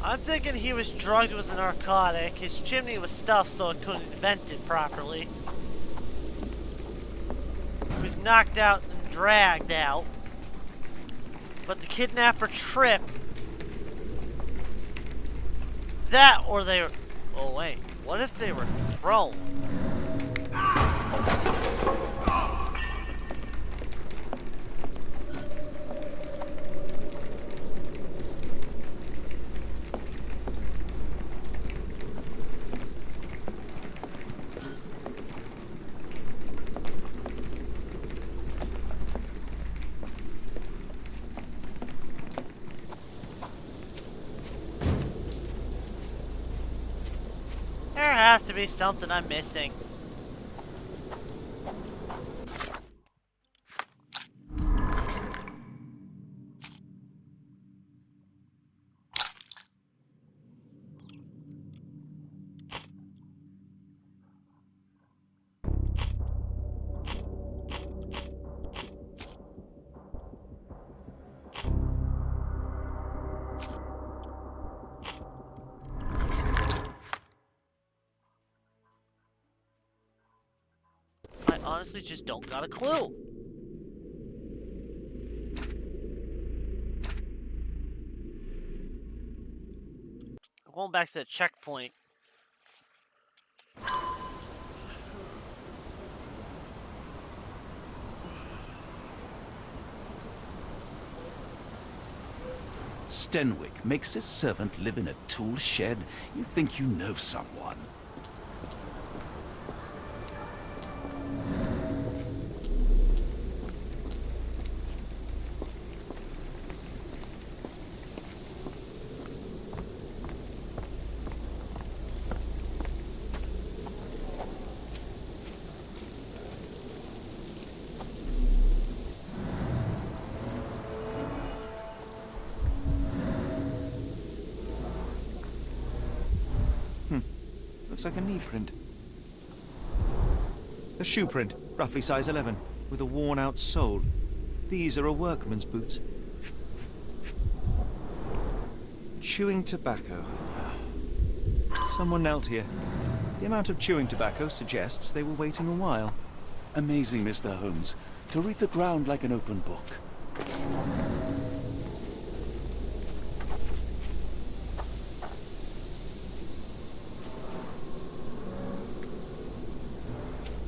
I'm thinking he was drugged with a narcotic. His chimney was stuffed so it couldn't vent it properly. He was knocked out and dragged out. But the kidnapper tripped. That or they were... Oh wait, what if they were thrown? There has to be something I'm missing. I honestly just don't got a clue. I'm going back to the checkpoint. Stenwick makes his servant live in a tool shed? You think you know someone. Looks like a knee print. A shoe print, roughly size 11, with a worn-out sole. These are a workman's boots. Chewing tobacco. Someone knelt here. The amount of chewing tobacco suggests they were waiting a while. Amazing, Mr. Holmes. To read the ground like an open book.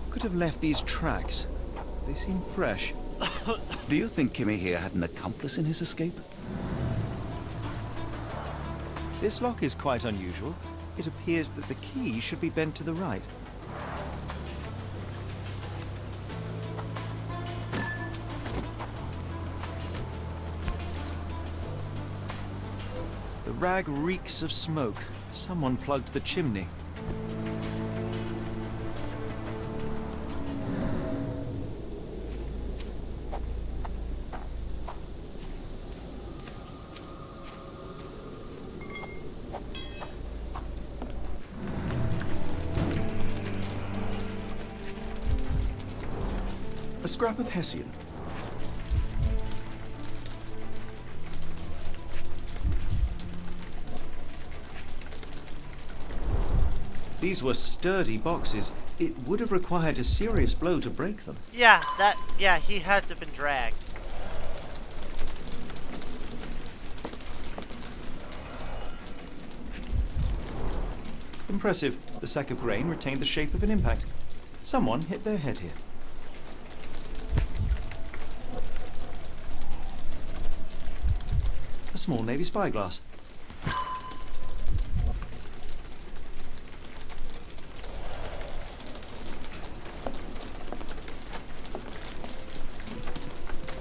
Could have left these tracks. They seem fresh. Do you think Kimmy here had an accomplice in his escape? This lock is quite unusual. It appears that the key should be bent to the right. The rag reeks of smoke. Someone plugged the chimney. A scrap of Hessian. These were sturdy boxes. It would have required a serious blow to break them. Yeah, he has been dragged. Impressive. The sack of grain retained the shape of an impact. Someone hit their head here. A small navy spyglass.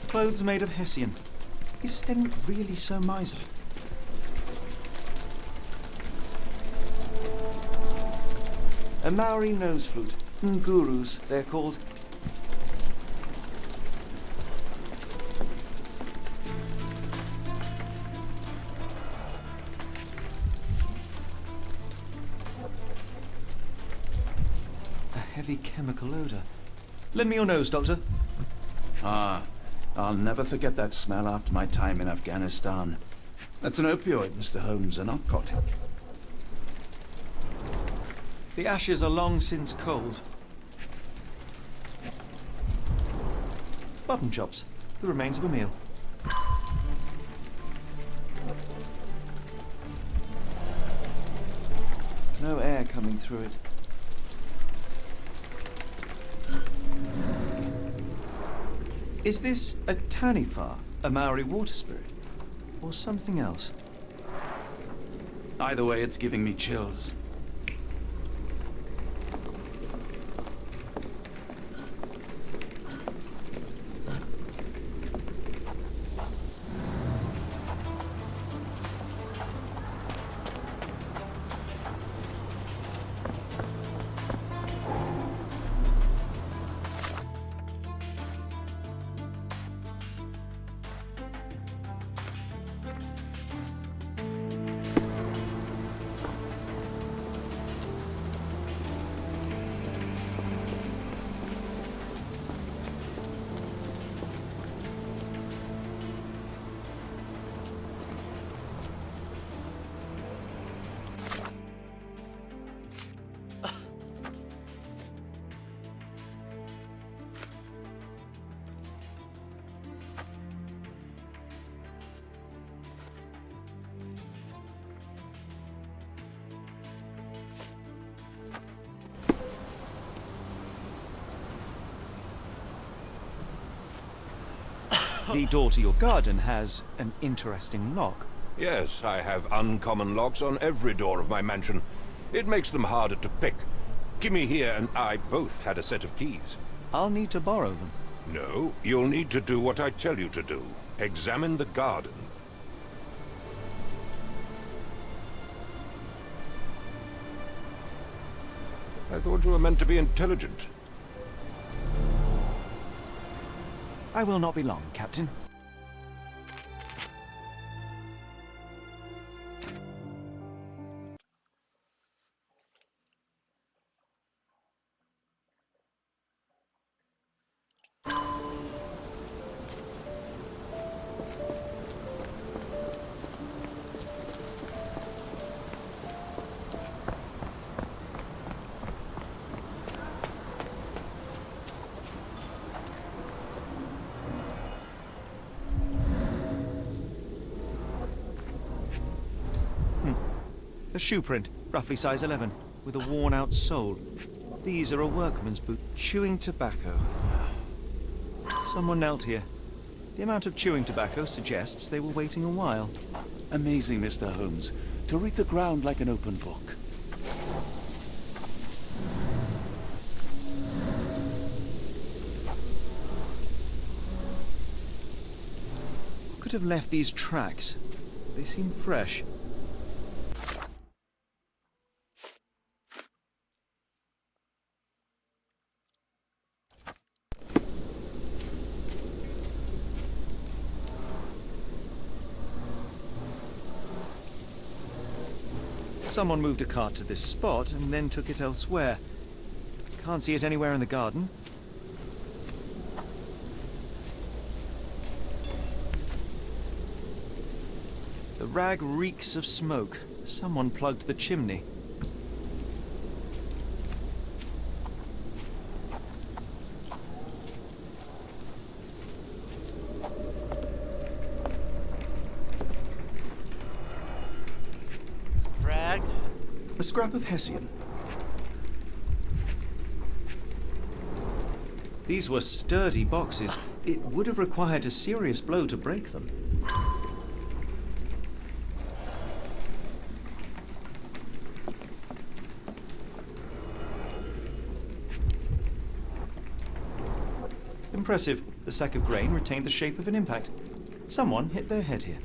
Clothes made of Hessian. Is Sten really so miserly? A Maori nose flute. Ngurus, they're called. A heavy chemical odor. Lend me your nose, Doctor. Ah, I'll never forget that smell after my time in Afghanistan. That's an opioid, Mr. Holmes, a narcotic. The ashes are long since cold. Button chops, the remains of a meal. No air coming through it. Is this a Tanifar, a Maori water spirit, or something else? Either way, it's giving me chills. The door to your garden has an interesting lock. Yes, I have uncommon locks on every door of my mansion. It makes them harder to pick. Kimmy here and I both had a set of keys. I'll need to borrow them. No, you'll need to do what I tell you to do. Examine the garden. I thought you were meant to be intelligent. I will not be long, Captain. A shoe print, roughly size 11, with a worn-out sole. These are a workman's boot. Chewing tobacco. Someone knelt here. The amount of chewing tobacco suggests they were waiting a while. Amazing, Mr. Holmes. To read the ground like an open book. Could have left these tracks. They seem fresh. Someone moved a cart to this spot and then took it elsewhere. Can't see it anywhere in the garden. The rag reeks of smoke. Someone plugged the chimney. Dragged. A scrap of Hessian. These were sturdy boxes. It would have required a serious blow to break them. Impressive. The sack of grain retained the shape of an impact. Someone hit their head here.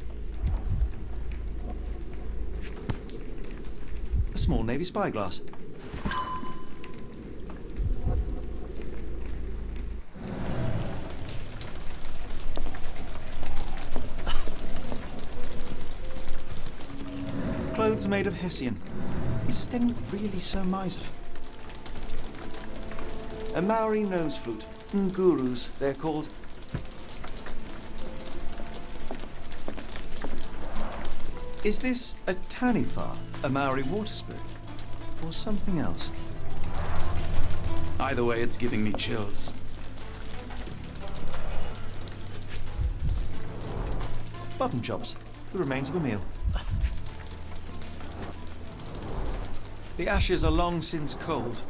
A small navy spyglass. Clothes made of Hessian. Is Sten really so miserly? A Maori nose flute. Ngurus, they're called. Is this a taniwha, a Maori water spirit, or something else? Either way, it's giving me chills. Button chops, the remains of a meal. The ashes are long since cold.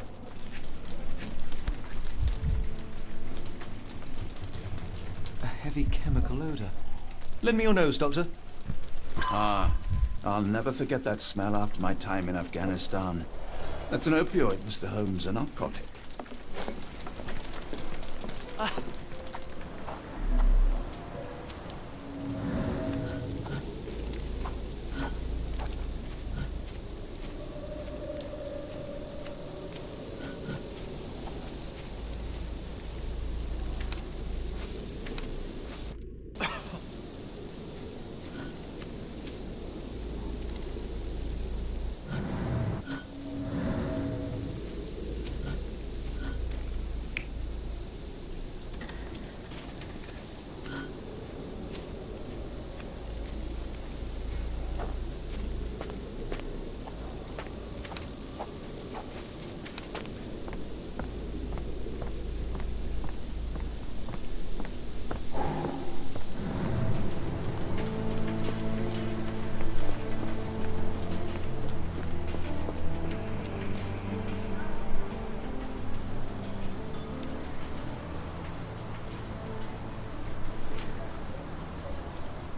Heavy chemical odor. Lend me your nose, Doctor. Ah, I'll never forget that smell after my time in Afghanistan. That's an opioid, Mr. Holmes, a narcotic.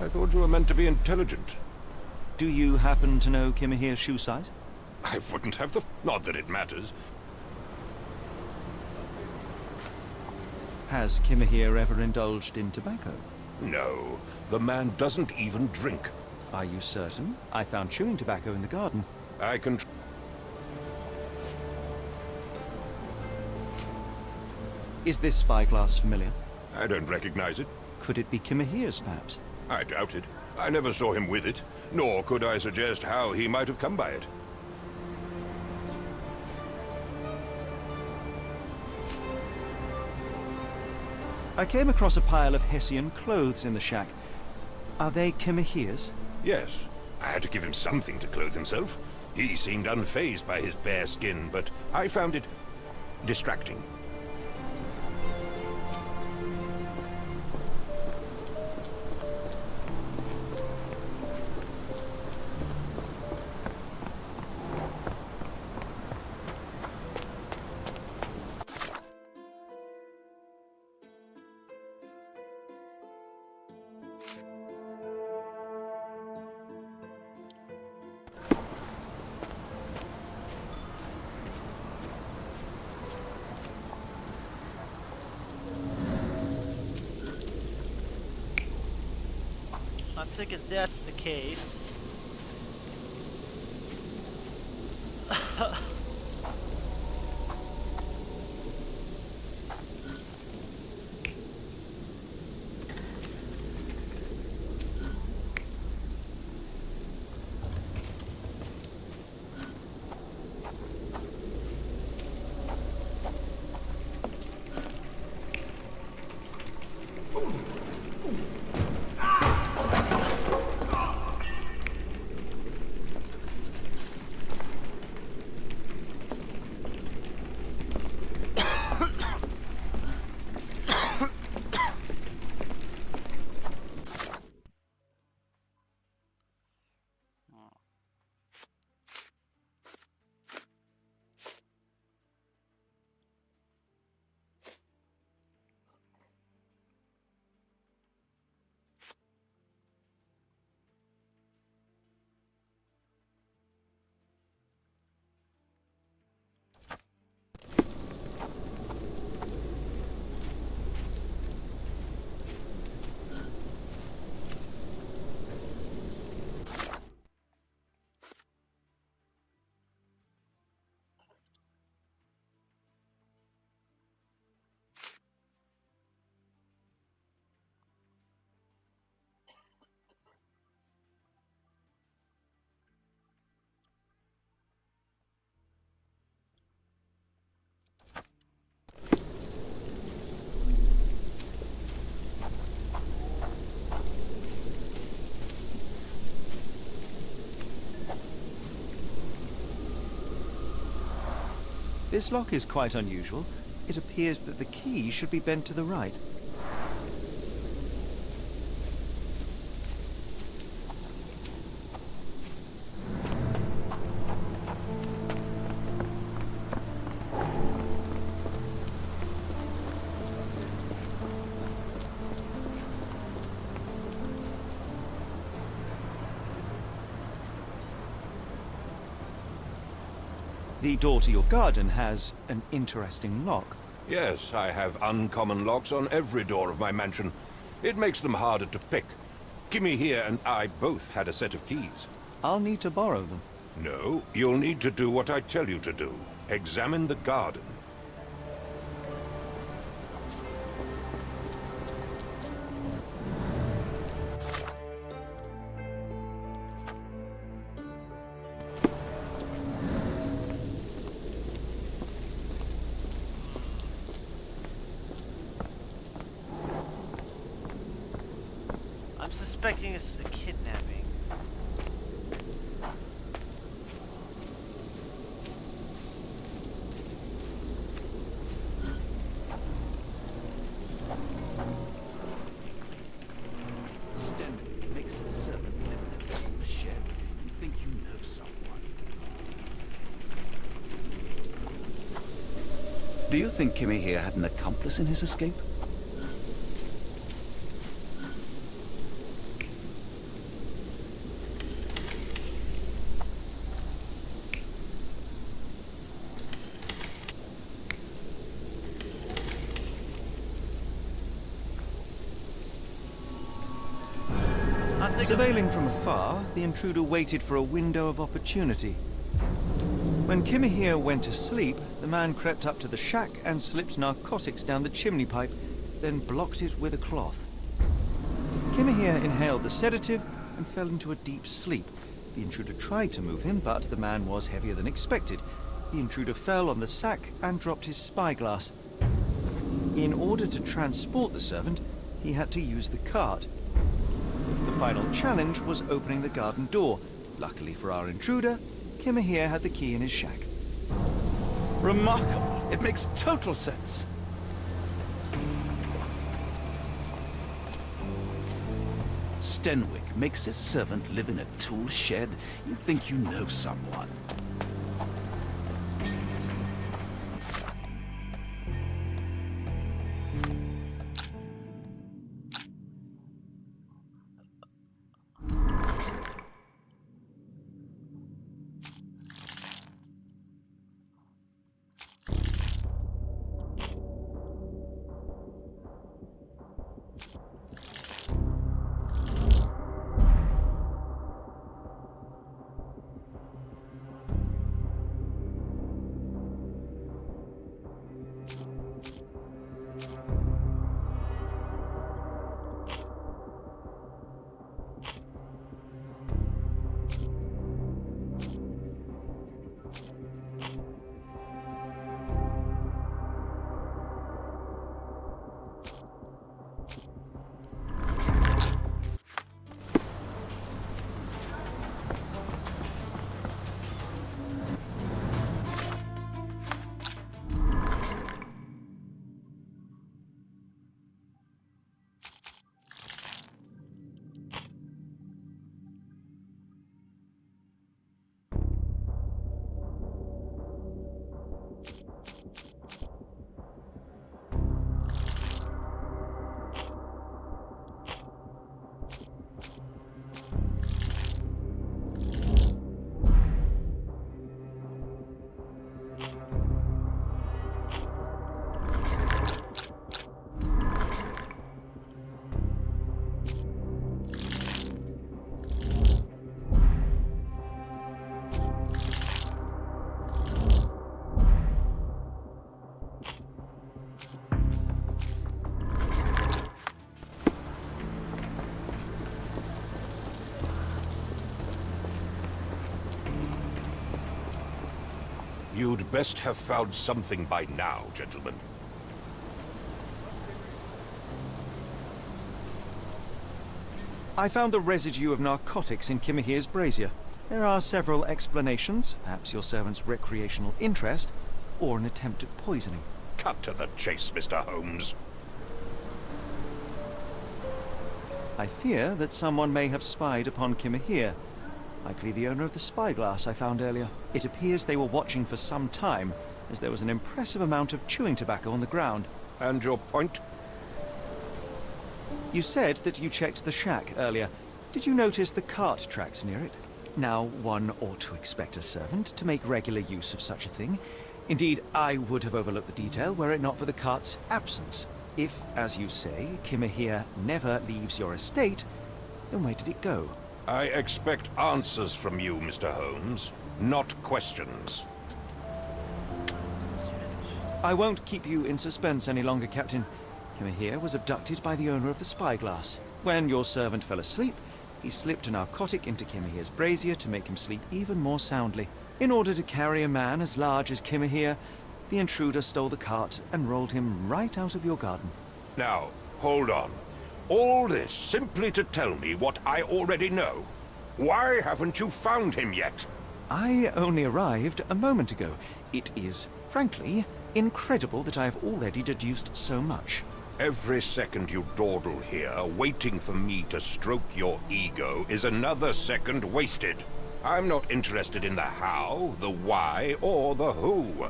I thought you were meant to be intelligent. Do you happen to know Kimahir's shoe size? I wouldn't have the... Not that it matters. Has Kimahir ever indulged in tobacco? No, the man doesn't even drink. Are you certain? I found chewing tobacco in the garden. I can... Is this spyglass familiar? I don't recognize it. Could it be Kimahir's, perhaps? I doubt it. I never saw him with it, nor could I suggest how he might have come by it. I came across a pile of Hessian clothes in the shack. Are they Kimahir's? Yes. I had to give him something to clothe himself. He seemed unfazed by his bare skin, but I found it distracting. thinking that's the case. This lock is quite unusual. It appears that the key should be bent to the right. The door to your garden has an interesting lock. Yes, I have uncommon locks on every door of my mansion. It makes them harder to pick. Kimmy here and I both had a set of keys. I'll need to borrow them. No, you'll need to do what I tell you to do. Examine the garden. I'm suspecting this is a kidnapping. Stenwick makes a servant live in a tall shed. You think you know someone. Do you think Kimmy here had an accomplice in his escape? Surveilling from afar, the intruder waited for a window of opportunity. When Kimmy here went to sleep, the man crept up to the shack and slipped narcotics down the chimney pipe, then blocked it with a cloth. Kimmy here inhaled the sedative and fell into a deep sleep. The intruder tried to move him, but the man was heavier than expected. The intruder fell on the sack and dropped his spyglass. In order to transport the servant, he had to use the cart. The final challenge was opening the garden door. Luckily for our intruder, Kimmy here had the key in his shack. Remarkable. It makes total sense. Stenwick makes his servant live in a tool shed. You think you know someone. You'd best have found something by now, gentlemen. I found the residue of narcotics in Kimahir's brazier. There are several explanations, perhaps your servant's recreational interest, or an attempt at poisoning. Cut to the chase, Mr. Holmes. I fear that someone may have spied upon Kimahir, likely the owner of the spyglass I found earlier. It appears they were watching for some time, as there was an impressive amount of chewing tobacco on the ground. And your point? You said that you checked the shack earlier. Did you notice the cart tracks near it? Now, one ought to expect a servant to make regular use of such a thing. Indeed, I would have overlooked the detail were it not for the cart's absence. If, as you say, Kimahir never leaves your estate, then where did it go? I expect answers from you, Mr. Holmes, not questions. I won't keep you in suspense any longer, Captain. Kimahir was abducted by the owner of the spyglass. When your servant fell asleep, he slipped a narcotic into Kimahir's brazier to make him sleep even more soundly. In order to carry a man as large as Kimahir, the intruder stole the cart and rolled him right out of your garden. Now, hold on. All this simply to tell me what I already know. Why haven't you found him yet? I only arrived a moment ago. It is, frankly, incredible that I have already deduced so much. Every second you dawdle here, waiting for me to stroke your ego, is another second wasted. I'm not interested in the how, the why, or the who.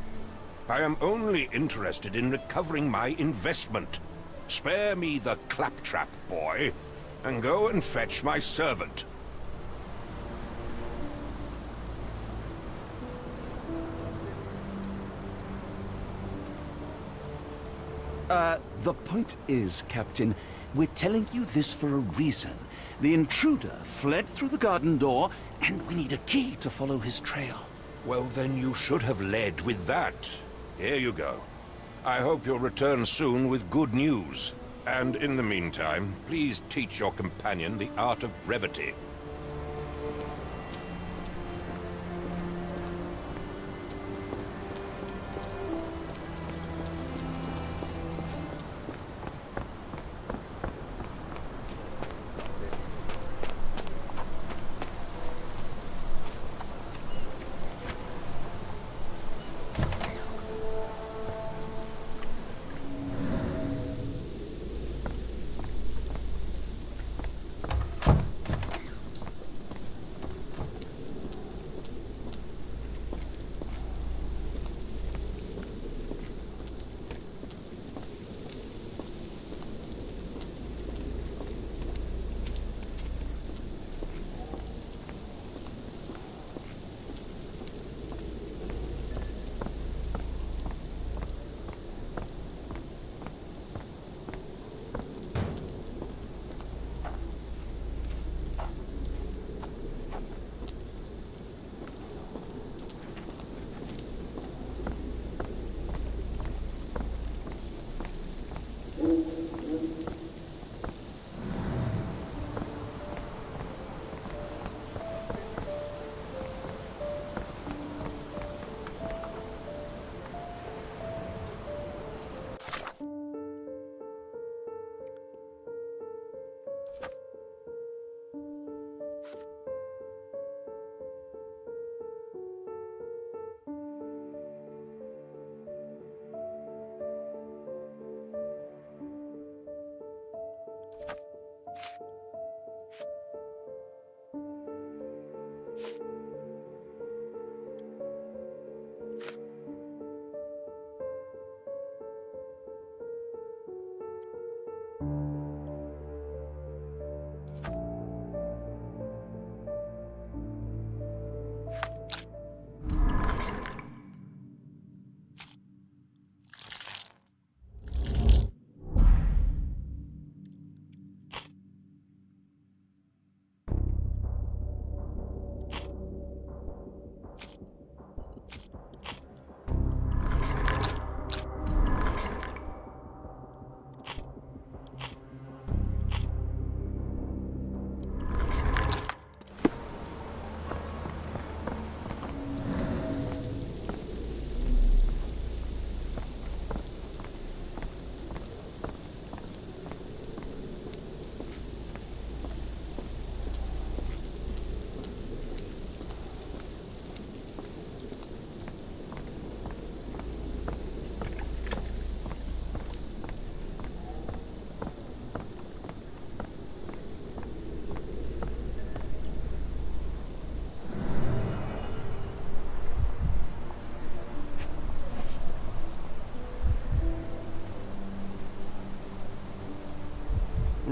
I am only interested in recovering my investment. Spare me the claptrap, boy, and go and fetch my servant. The point is, Captain, we're telling you this for a reason. The intruder fled through the garden door, and we need a key to follow his trail. Well, then you should have led with that. Here you go. I hope you'll return soon with good news. And in the meantime, please teach your companion the art of brevity.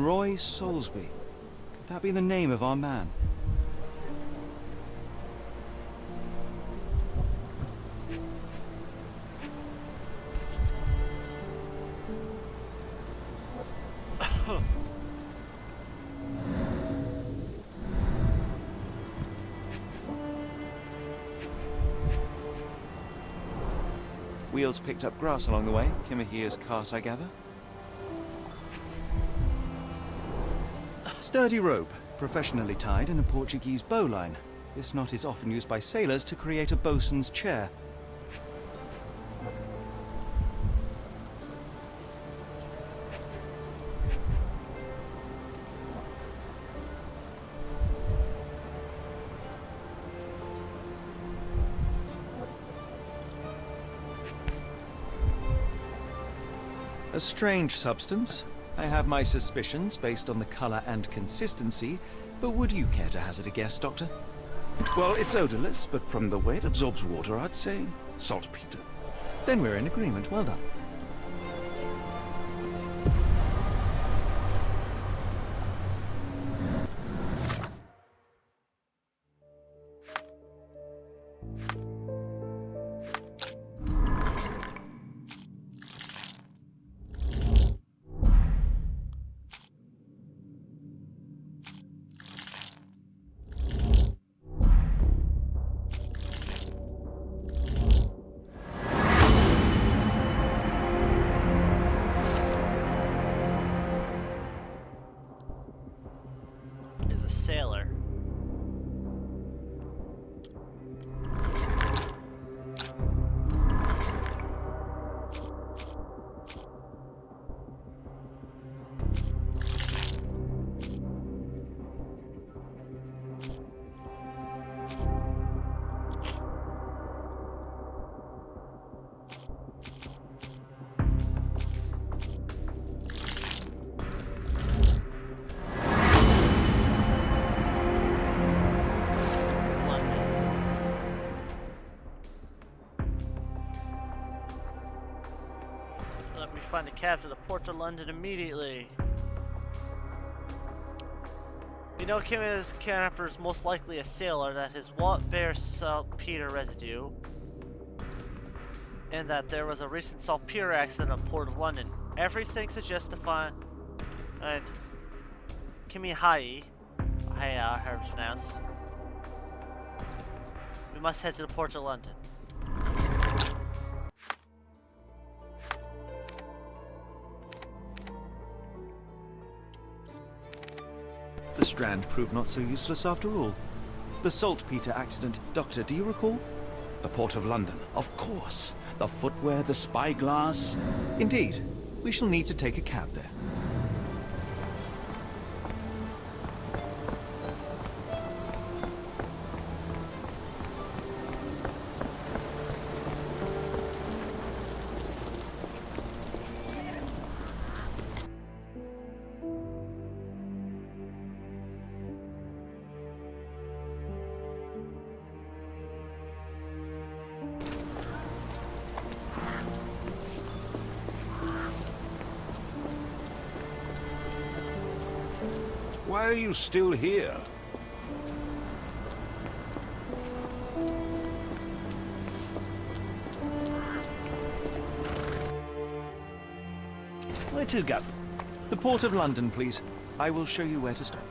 Roy Soulsby. Could that be the name of our man? Wheels picked up grass along the way. Kimahir's cart, I gather. Sturdy rope, professionally tied in a Portuguese bowline. This knot is often used by sailors to create a bosun's chair. A strange substance. I have my suspicions based on the color and consistency, but would you care to hazard a guess, Doctor? Well, it's odorless, but from the way it absorbs water, I'd say saltpeter. Then we're in agreement. Well done. Is a sailor. Let me find a cab to the port of London immediately. We know Kim's kidnapper is most likely a sailor, that his wallet bears saltpeter residue, and that there was a recent saltpeter accident at Port of London. Everything suggests to find Kimi Hai, however it's pronounced. We must head to the Port of London. The Strand proved not so useless after all. The saltpeter accident, Doctor, do you recall? The Port of London, of course. The footwear, the spyglass. Indeed. We shall need to take a cab there. Why are you still here? Where to, Gav? The Port of London, please. I will show you where to stop.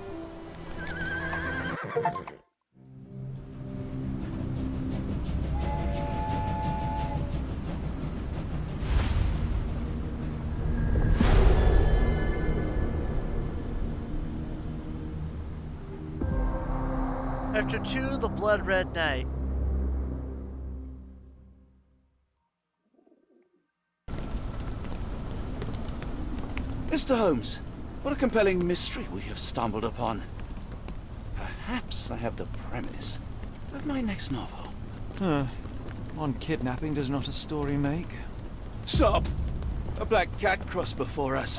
Chapter 2, The Blood Red Night. Mr. Holmes, what a compelling mystery we have stumbled upon. Perhaps I have the premise of my next novel. One kidnapping does not a story make. Stop! A black cat crossed before us.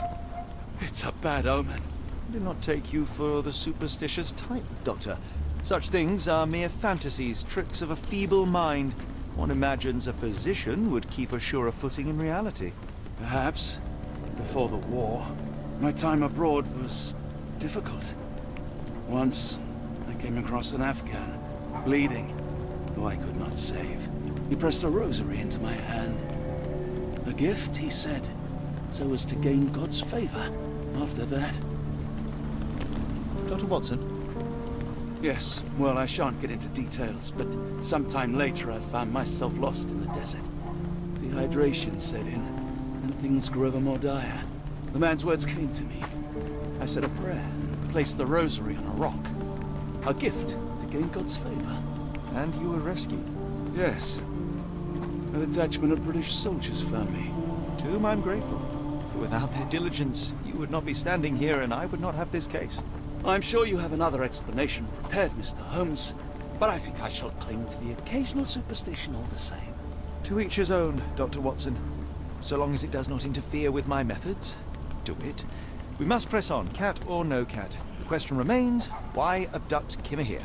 It's a bad omen. I do not take you for the superstitious type, Doctor. Such things are mere fantasies, tricks of a feeble mind. One imagines a physician would keep a surer footing in reality. Perhaps before the war. My time abroad was difficult. Once, I came across an Afghan, bleeding, who I could not save. He pressed a rosary into my hand. A gift, he said, so as to gain God's favor. After that... Dr. Watson? Yes, well, I shan't get into details, but sometime later I found myself lost in the desert. Dehydration set in, and things grew ever more dire. The man's words came to me. I said a prayer and placed the rosary on a rock. A gift to gain God's favor. And you were rescued. Yes. A detachment of British soldiers found me. To whom I'm grateful. Without their diligence, you would not be standing here and I would not have this case. I'm sure you have another explanation prepared, Mr. Holmes, but I think I shall cling to the occasional superstition all the same. To each his own, Dr. Watson. So long as it does not interfere with my methods, do it. We must press on, cat or no cat. The question remains, why abduct Kimahir?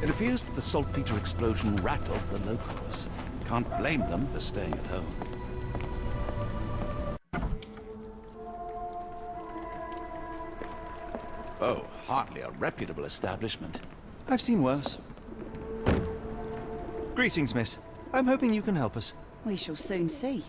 It appears that the saltpeter explosion rattled the locals. Can't blame them for staying at home. Oh, hardly a reputable establishment. I've seen worse. Greetings, miss. I'm hoping you can help us. We shall soon see.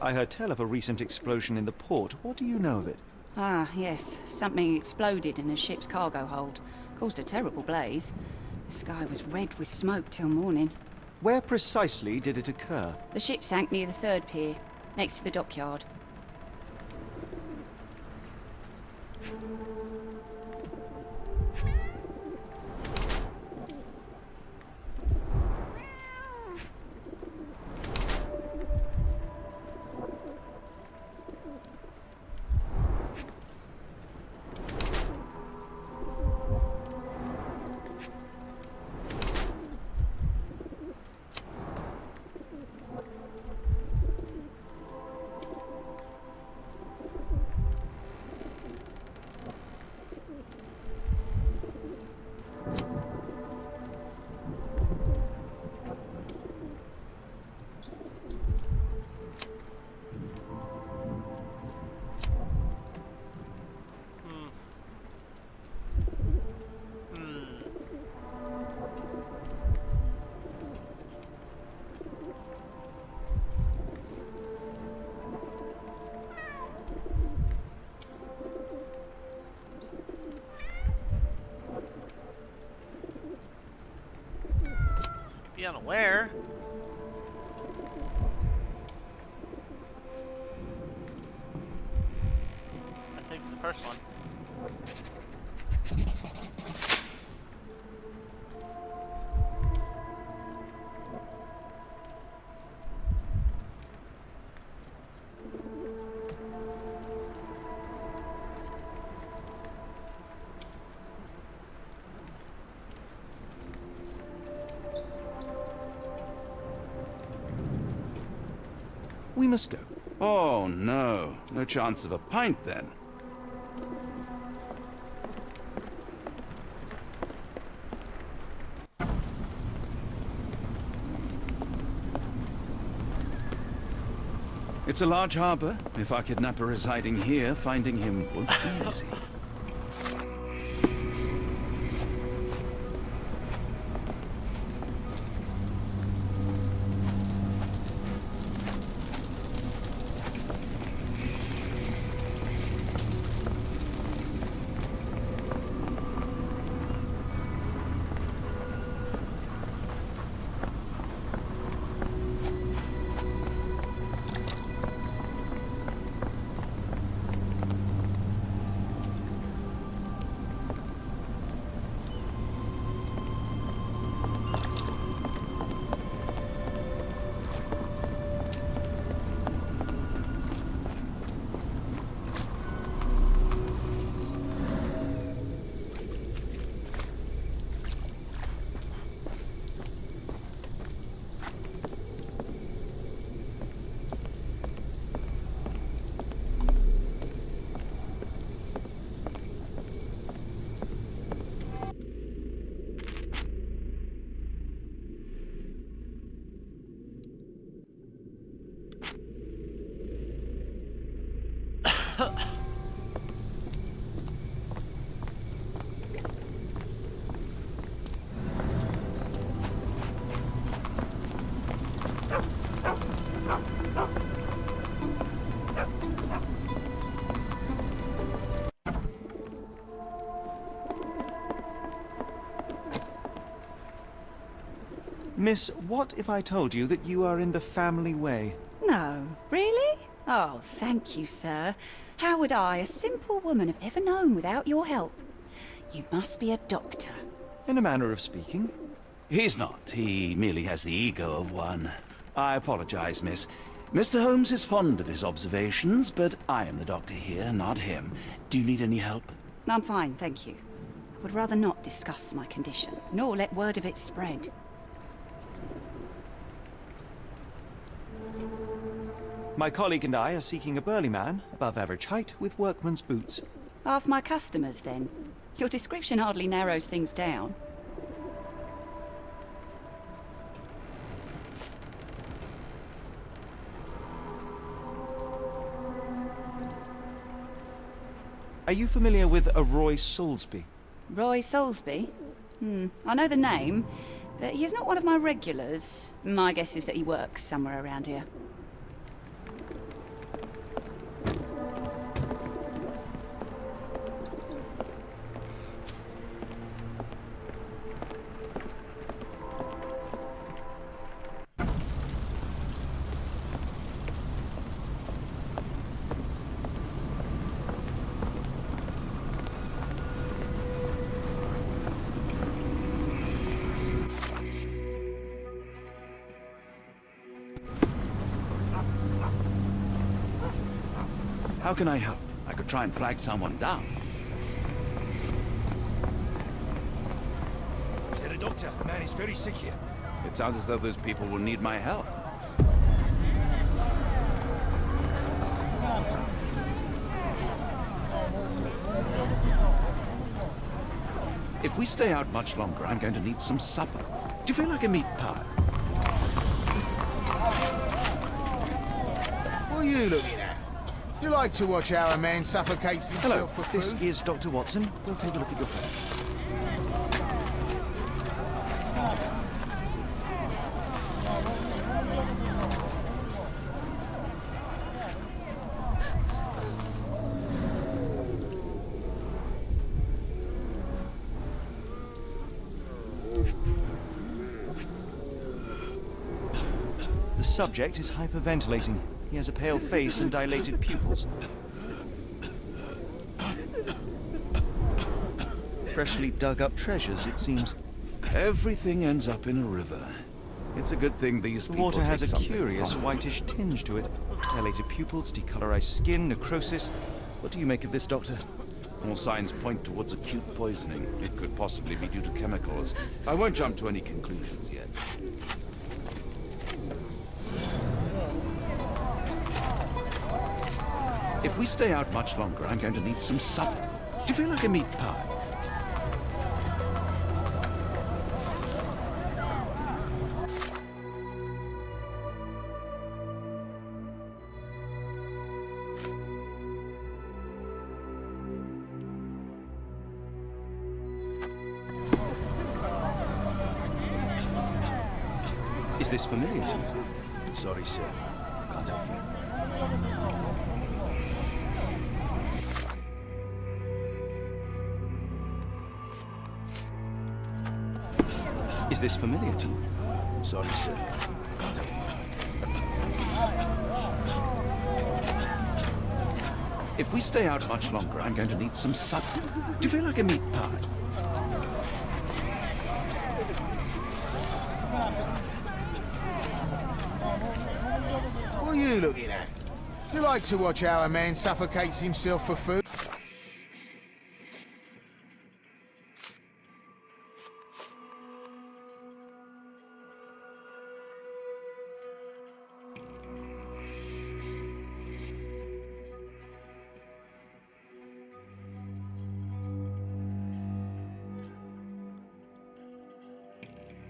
I heard tell of a recent explosion in the port. What do you know of it? Ah, yes. Something exploded in a ship's cargo hold. Caused a terrible blaze. The sky was red with smoke till morning. Where precisely did it occur? The ship sank near the third pier, next to the dockyard. Be unaware. I think it's the first one. We must go. Oh, no. No chance of a pint, then. It's a large harbor. If our kidnapper residing here, finding him won't be easy. Miss, what if I told you that you are in the family way? No, really? Oh, thank you, sir. How would I, a simple woman, have ever known without your help? You must be a doctor. In a manner of speaking. He's not. He merely has the ego of one. I apologize, miss. Mr. Holmes is fond of his observations, but I am the doctor here, not him. Do you need any help? I'm fine, thank you. I would rather not discuss my condition, nor let word of it spread. My colleague and I are seeking a burly man, above average height, with workman's boots. Half my customers, then. Your description hardly narrows things down. Are you familiar with a Roy Soulsby? Roy Soulsby? I know the name, but he's not one of my regulars. My guess is that he works somewhere around here. How can I help? I could try and flag someone down. Is there a doctor? Man is very sick here. It sounds as though those people will need my help. If we stay out much longer, I'm going to need some supper. Do you feel like a meat pie? What are you looking at? You like to watch how a man suffocates himself Hello, for this food? is Dr. Watson. We'll take a look at your phone. The subject is hyperventilating. He has a pale face and dilated pupils. Freshly dug up treasures, it seems. Everything ends up in a river. It's a good thing these The people water has take a something curious from it. whitish tinge to it. Dilated pupils, decolorized skin, necrosis. What do you make of this, Doctor? All signs point towards acute poisoning. It could possibly be due to chemicals. I won't jump to any conclusions yet. If we stay out much longer, I'm going to need some supper. Do you feel like a meat pie? Is this familiar to you? Sorry, sir. Can't help you. Is this familiar to you? Sorry, sir. Can't help you. If we stay out much longer, I'm going to need some supper. Do you feel like a meat pie? What are you looking at? You like to watch how a man suffocates himself for food?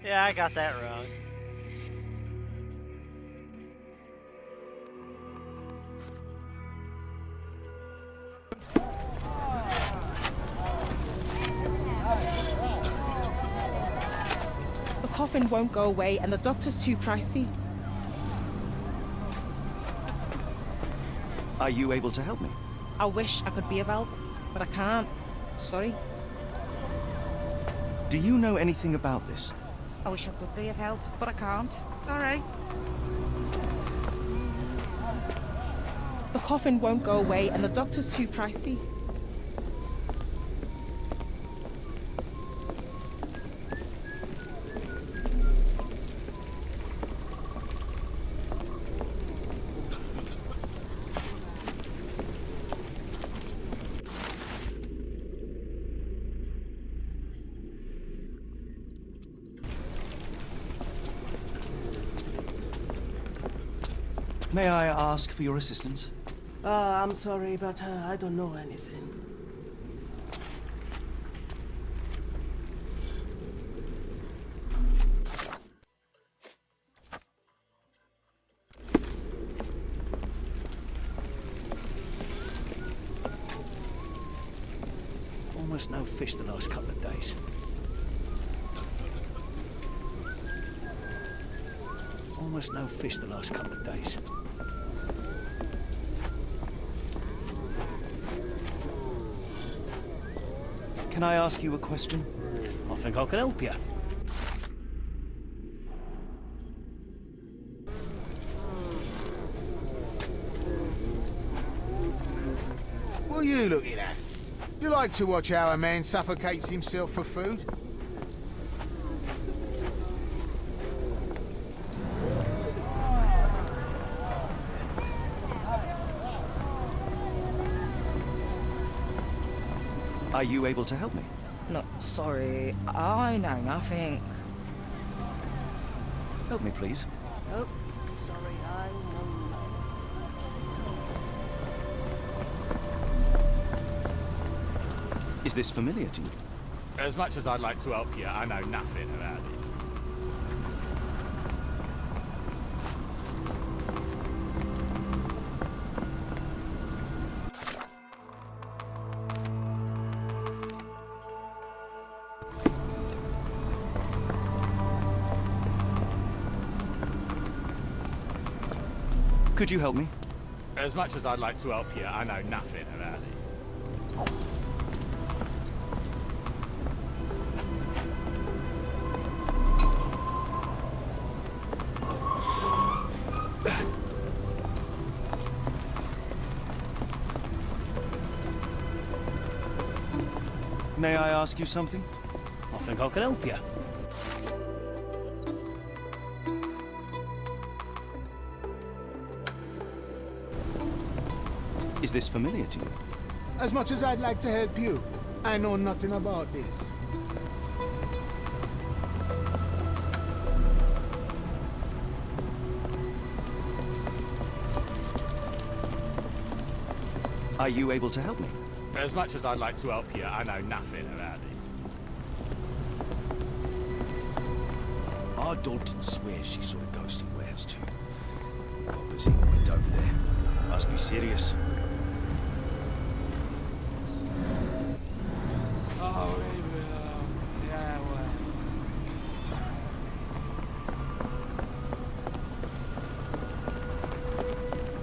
Yeah, I got that wrong. coffin won't go away and the doctor's too pricey. Are you able to help me? I wish I could be of help, but I can't. Sorry. Do you know anything about this? I wish I could be of help, but I can't. Sorry. The coffin won't go away and the doctor's too pricey. May I ask for your assistance? I'm sorry, but I don't know anything. Almost no fish the last couple of days. Almost no fish the last couple of days. Can I ask you a question? I think I can help you. What are you looking at? You like to watch how a man suffocates himself for food? Are you able to help me? No, sorry. I know nothing. Help me, please. Oh, sorry, I know nothing. Is this familiar to you? As much as I'd like to help you, I know nothing about this. Could you help me? As much as I'd like to help you, I know nothing about this. May I ask you something? I think I can help you. Is this familiar to you? As much as I'd like to help you, I know nothing about this. Are you able to help me? As much as I'd like to help you, I know nothing about this. Our Dalton swears she saw a ghost in Wales too. Coppers even went over there. Must be serious.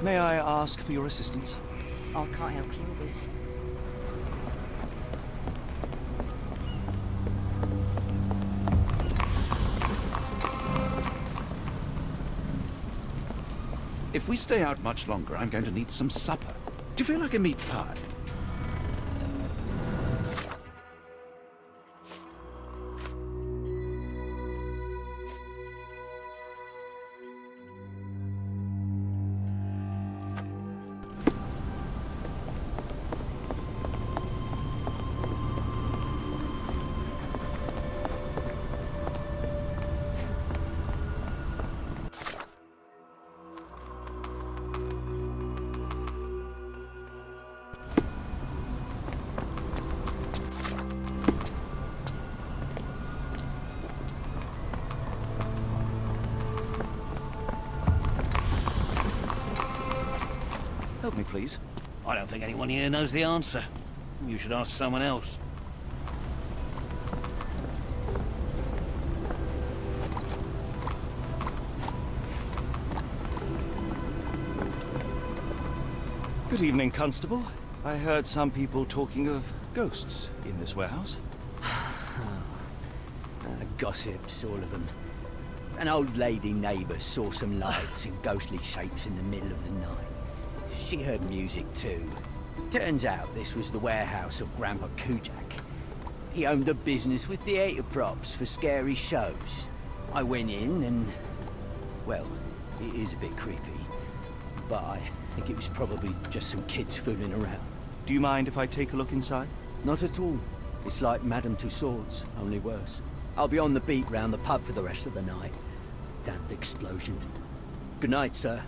May I ask for your assistance? I can't help you with this. If we stay out much longer, I'm going to need some supper. Do you feel like a meat pie? Help me, please. I don't think anyone here knows the answer. You should ask someone else. Good evening, Constable. I heard some people talking of ghosts in this warehouse. Gossips, all of them. An old lady neighbour saw some lights and ghostly shapes in the middle of the night. She heard music too. Turns out this was the warehouse of Grandpa Kujak. He owned a business with theatre props for scary shows. I went in and... well, it is a bit creepy. But I think it was probably just some kids fooling around. Do you mind if I take a look inside? Not at all. It's like Madame Tussauds, only worse. I'll be on the beat round the pub for the rest of the night. Damned explosion. Good night, sir.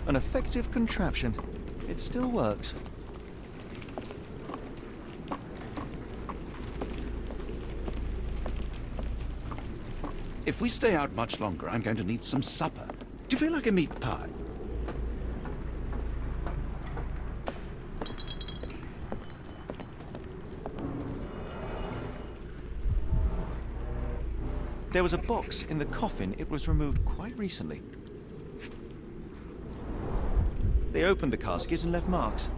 An effective contraption. It still works. If we stay out much longer, I'm going to need some supper. Do you feel like a meat pie? There was a box in the coffin. It was removed quite recently. They opened the casket and left marks.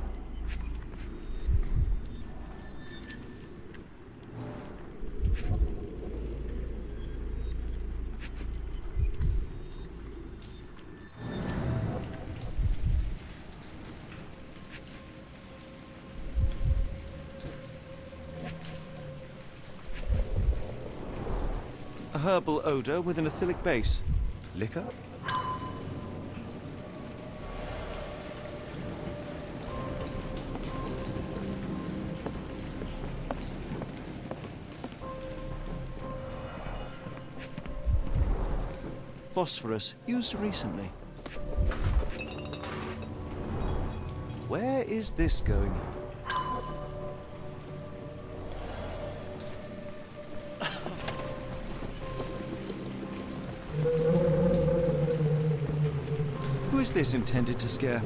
A herbal odor with an ethylic base. Liquor? Phosphorus, used recently. Where is this going? Who is this intended to scare?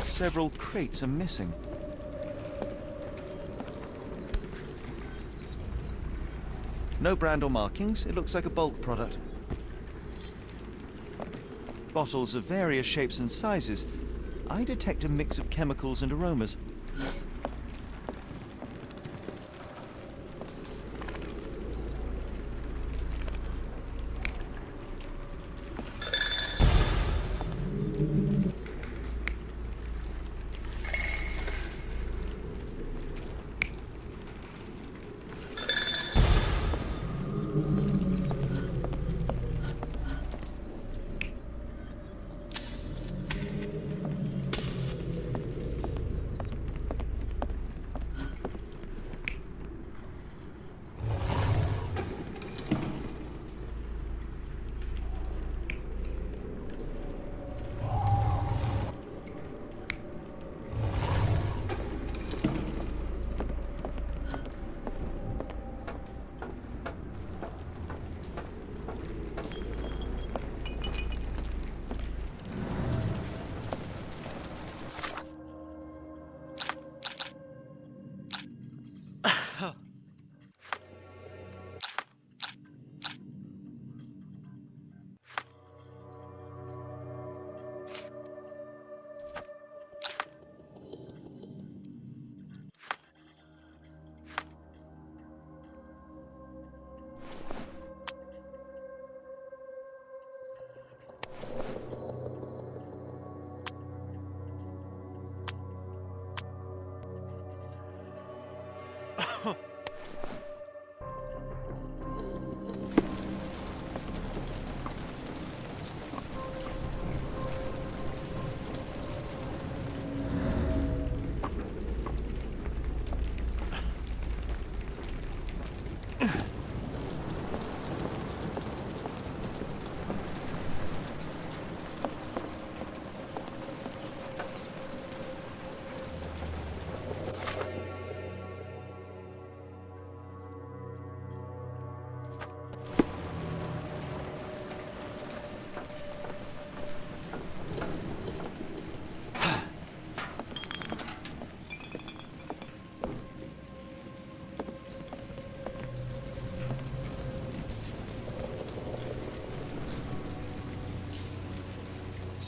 Several crates are missing. No brand or markings. It looks like a bulk product. Bottles of various shapes and sizes. I detect a mix of chemicals and aromas.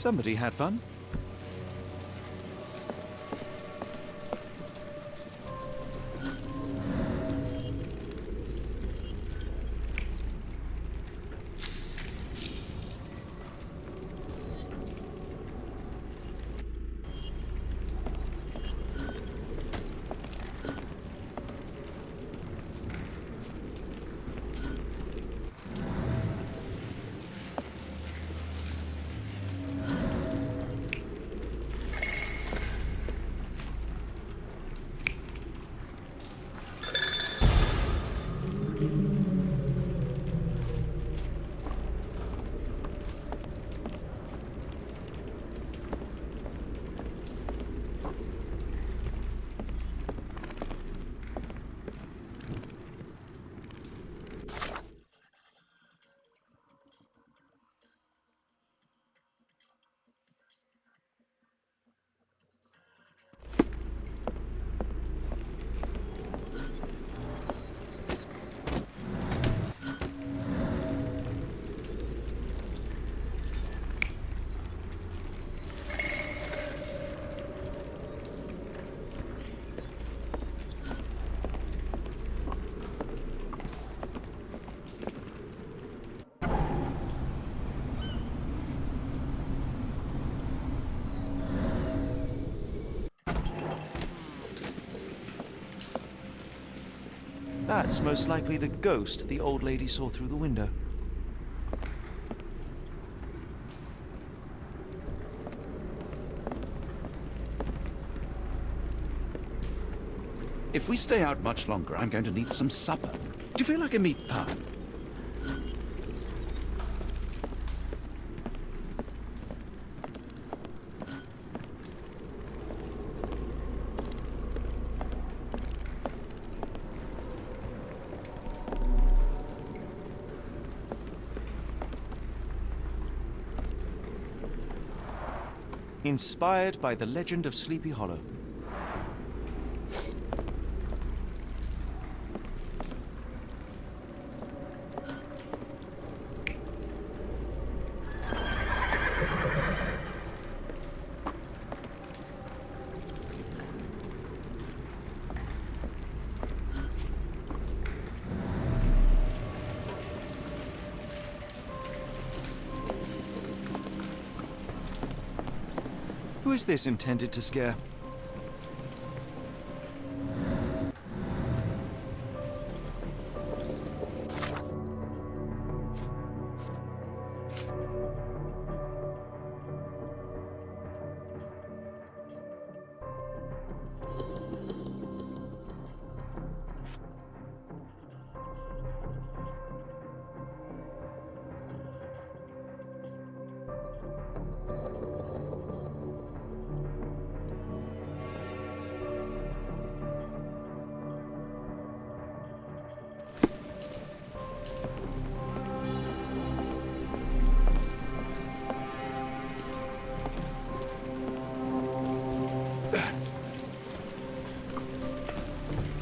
Somebody had fun. That's most likely the ghost the old lady saw through the window. If we stay out much longer, I'm going to need some supper. Do you feel like a meat pie? Inspired by the legend of Sleepy Hollow. Who is this intended to scare?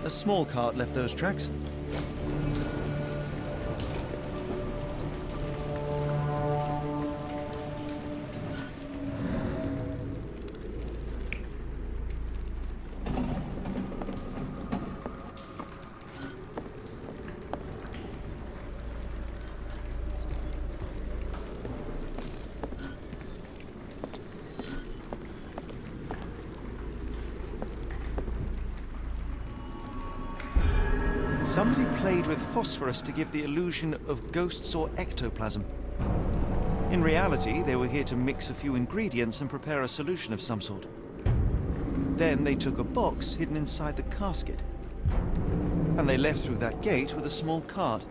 A small cart left those tracks. Somebody played with phosphorus to give the illusion of ghosts or ectoplasm. In reality, they were here to mix a few ingredients and prepare a solution of some sort. Then they took a box hidden inside the casket, and they left through that gate with a small cart.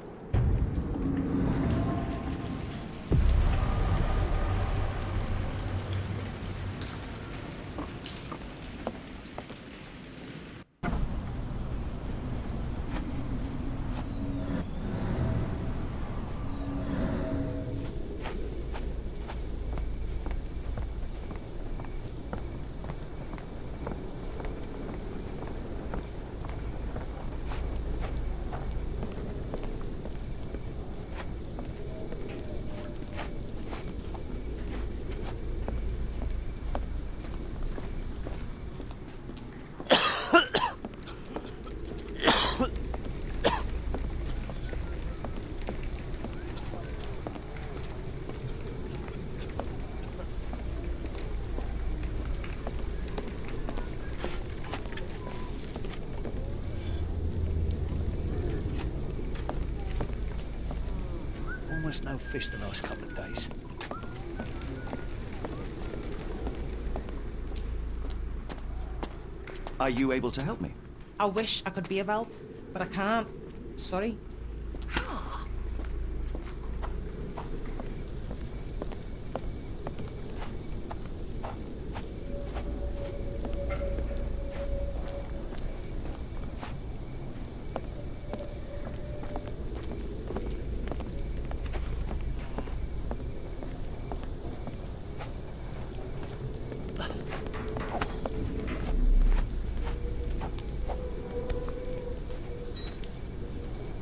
Just no fish the last couple of days. Are you able to help me? I wish I could be of help, but I can't. Sorry.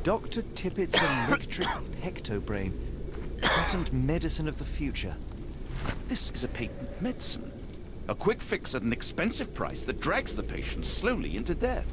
Dr. Tippett's electric pectobrain. Patent medicine of the future. This is a patent medicine. A quick fix at an expensive price that drags the patient slowly into death.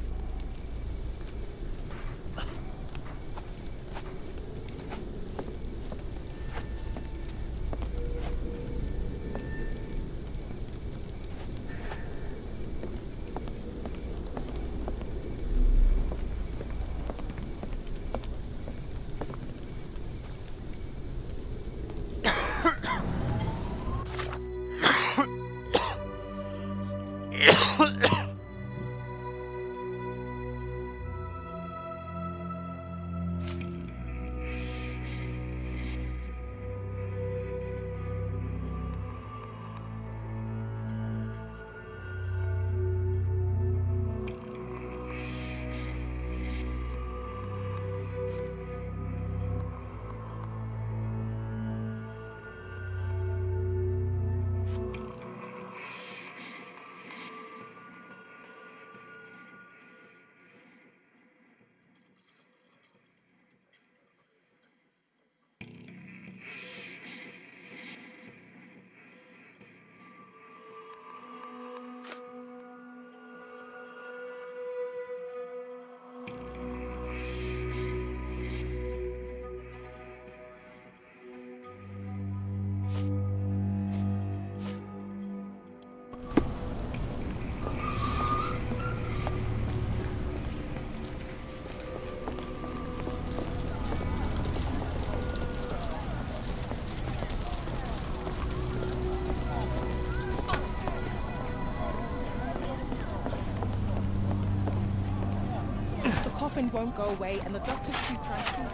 The coffin won't go away and the doctor's too pricey.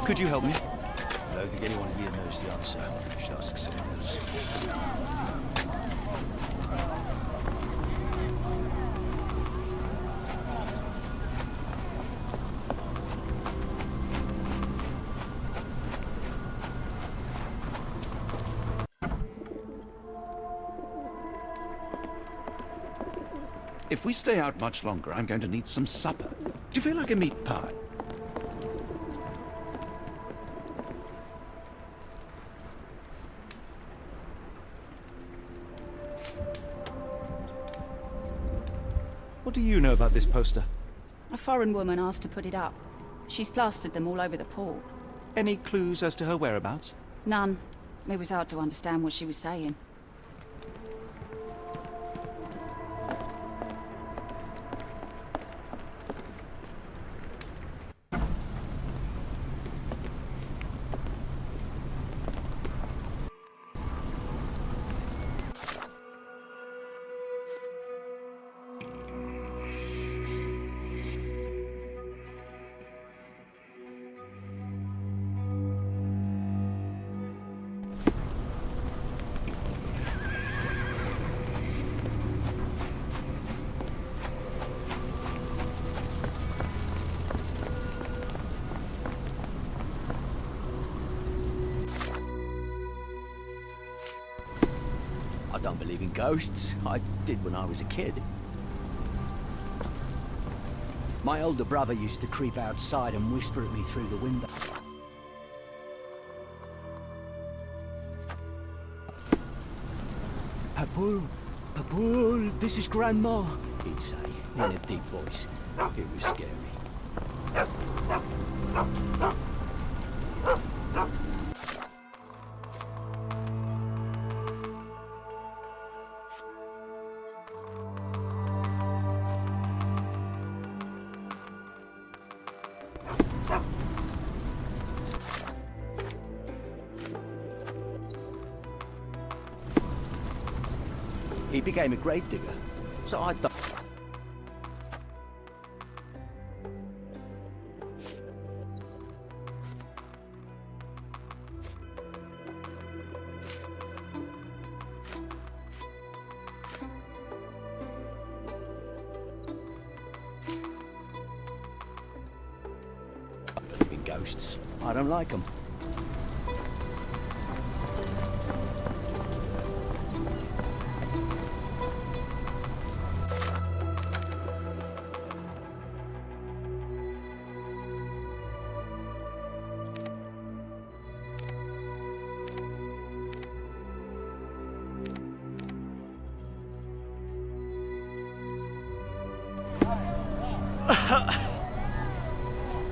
Could you help me? I don't think anyone here knows the answer. You should ask someone else. If we stay out much longer, I'm going to need some supper. Do you feel like a meat pie? What do you know about this poster? A foreign woman asked to put it up. She's plastered them all over the pool. Any clues as to her whereabouts? None. It was hard to understand what she was saying. I don't believe in ghosts. I did when I was a kid. My older brother used to creep outside and whisper at me through the window. Papul, this is Grandma, he'd say, in a deep voice. It was scary. He became a gravedigger. So I thought... believe in ghosts. I don't like them.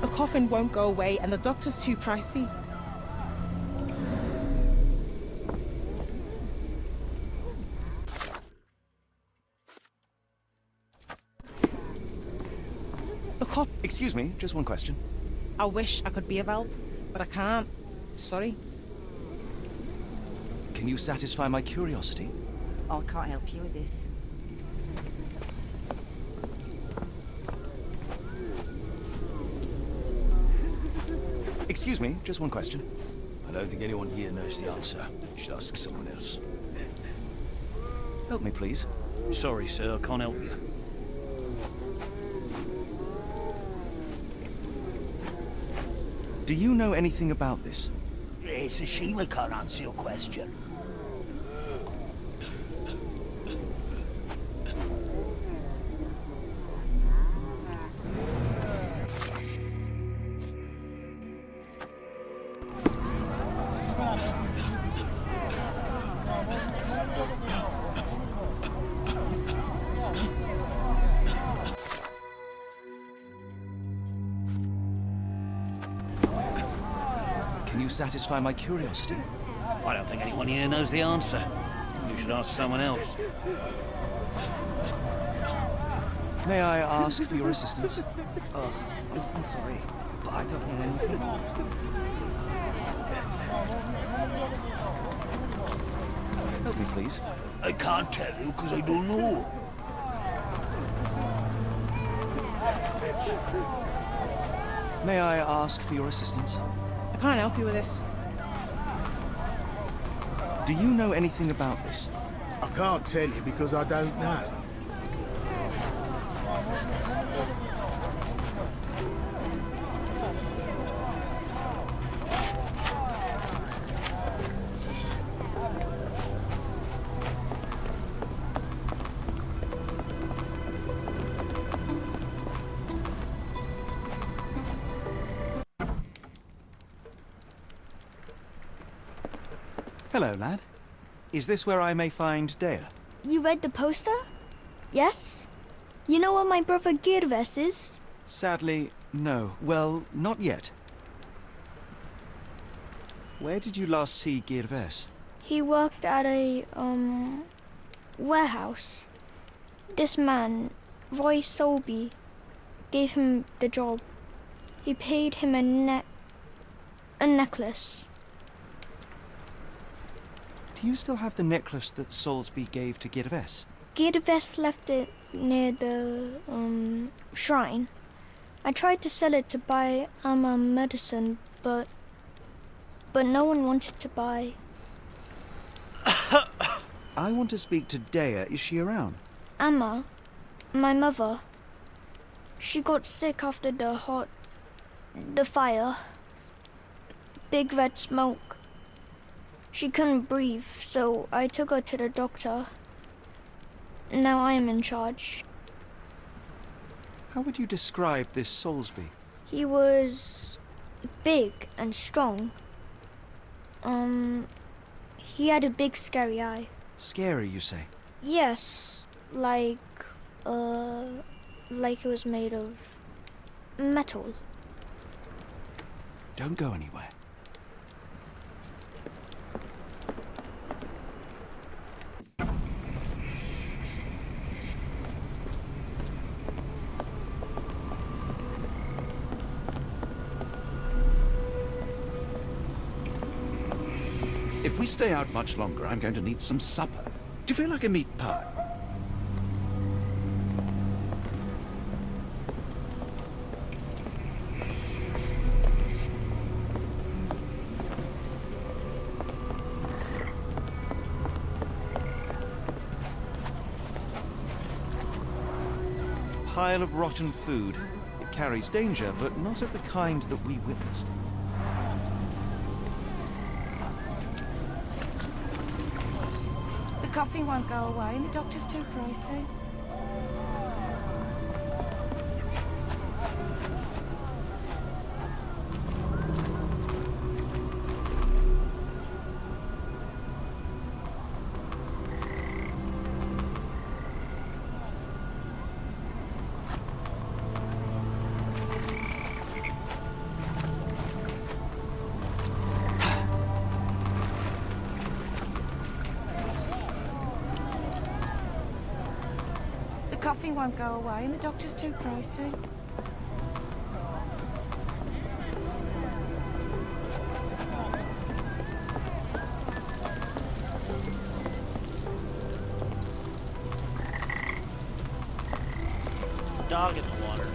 The coffin won't go away and the doctor's too pricey. Excuse me, just one question. I wish I could be of help, but I can't. Sorry. Can you satisfy my curiosity? I can't help you with this. Excuse me, just one question. I don't think anyone here knows the answer. You should ask someone else. Help me, please. Sorry, sir, I can't help you. Do you know anything about this? It's a shame I can't answer your question. Can you satisfy my curiosity? I don't think anyone here knows the answer. You should ask someone else. May I ask for your assistance? Oh, I'm sorry, but I don't know anything. Help me, please. I can't tell you because I don't know. May I ask for your assistance? I can't help you with this. Do you know anything about this? I can't tell you because I don't know. Hello, lad. Is this where I may find Dea? You read the poster? Yes? You know where my brother Girves is? Sadly, no. Well, not yet. Where did you last see Girves? He worked at a, warehouse. This man, Roy Solby, gave him the job. He paid him a necklace. Do you still have the necklace that Solsby gave to Girves? Girves left it near the, shrine. I tried to sell it to buy Amma medicine, but no one wanted to buy. I want to speak to Dea. Is she around? Amma, my mother, she got sick after the fire. Big red smoke. She couldn't breathe, so I took her to the doctor. Now I am in charge. How would you describe this Solsby? He was big and strong. He had a big scary eye. Scary, you say? Yes, like it was made of metal. Don't go anywhere. If we stay out much longer, I'm going to need some supper. Do you feel like a meat pie? Pile of rotten food. It carries danger, but not of the kind that we witnessed. The coffee won't go away and the doctor's too pricey. The coffee won't go away and the doctor's too pricey. Dog in the water.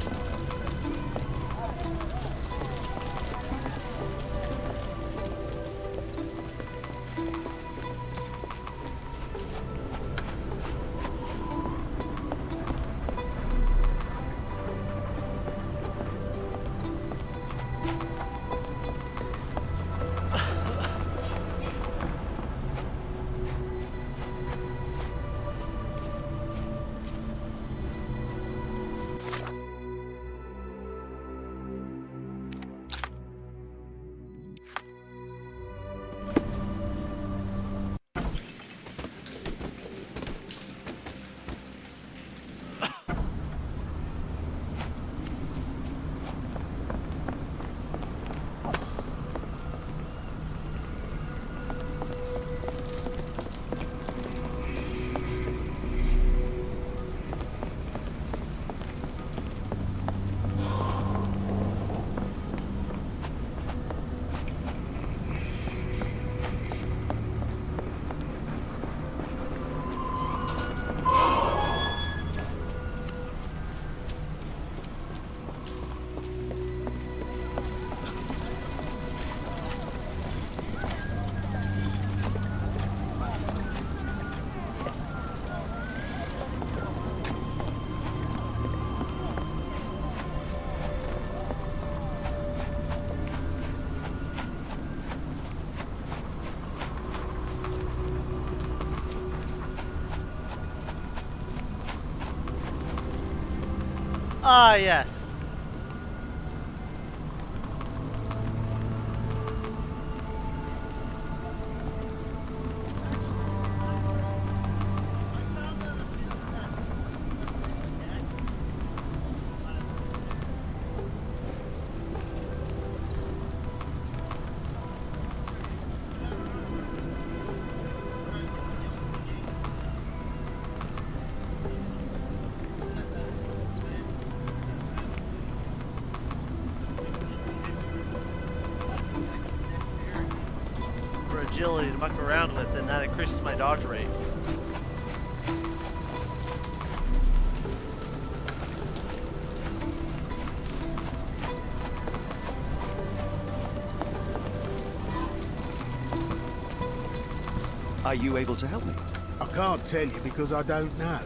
Ah, yes. Agility to muck around with, and that increases my dodge rate. Are you able to help me? I can't tell you because I don't know.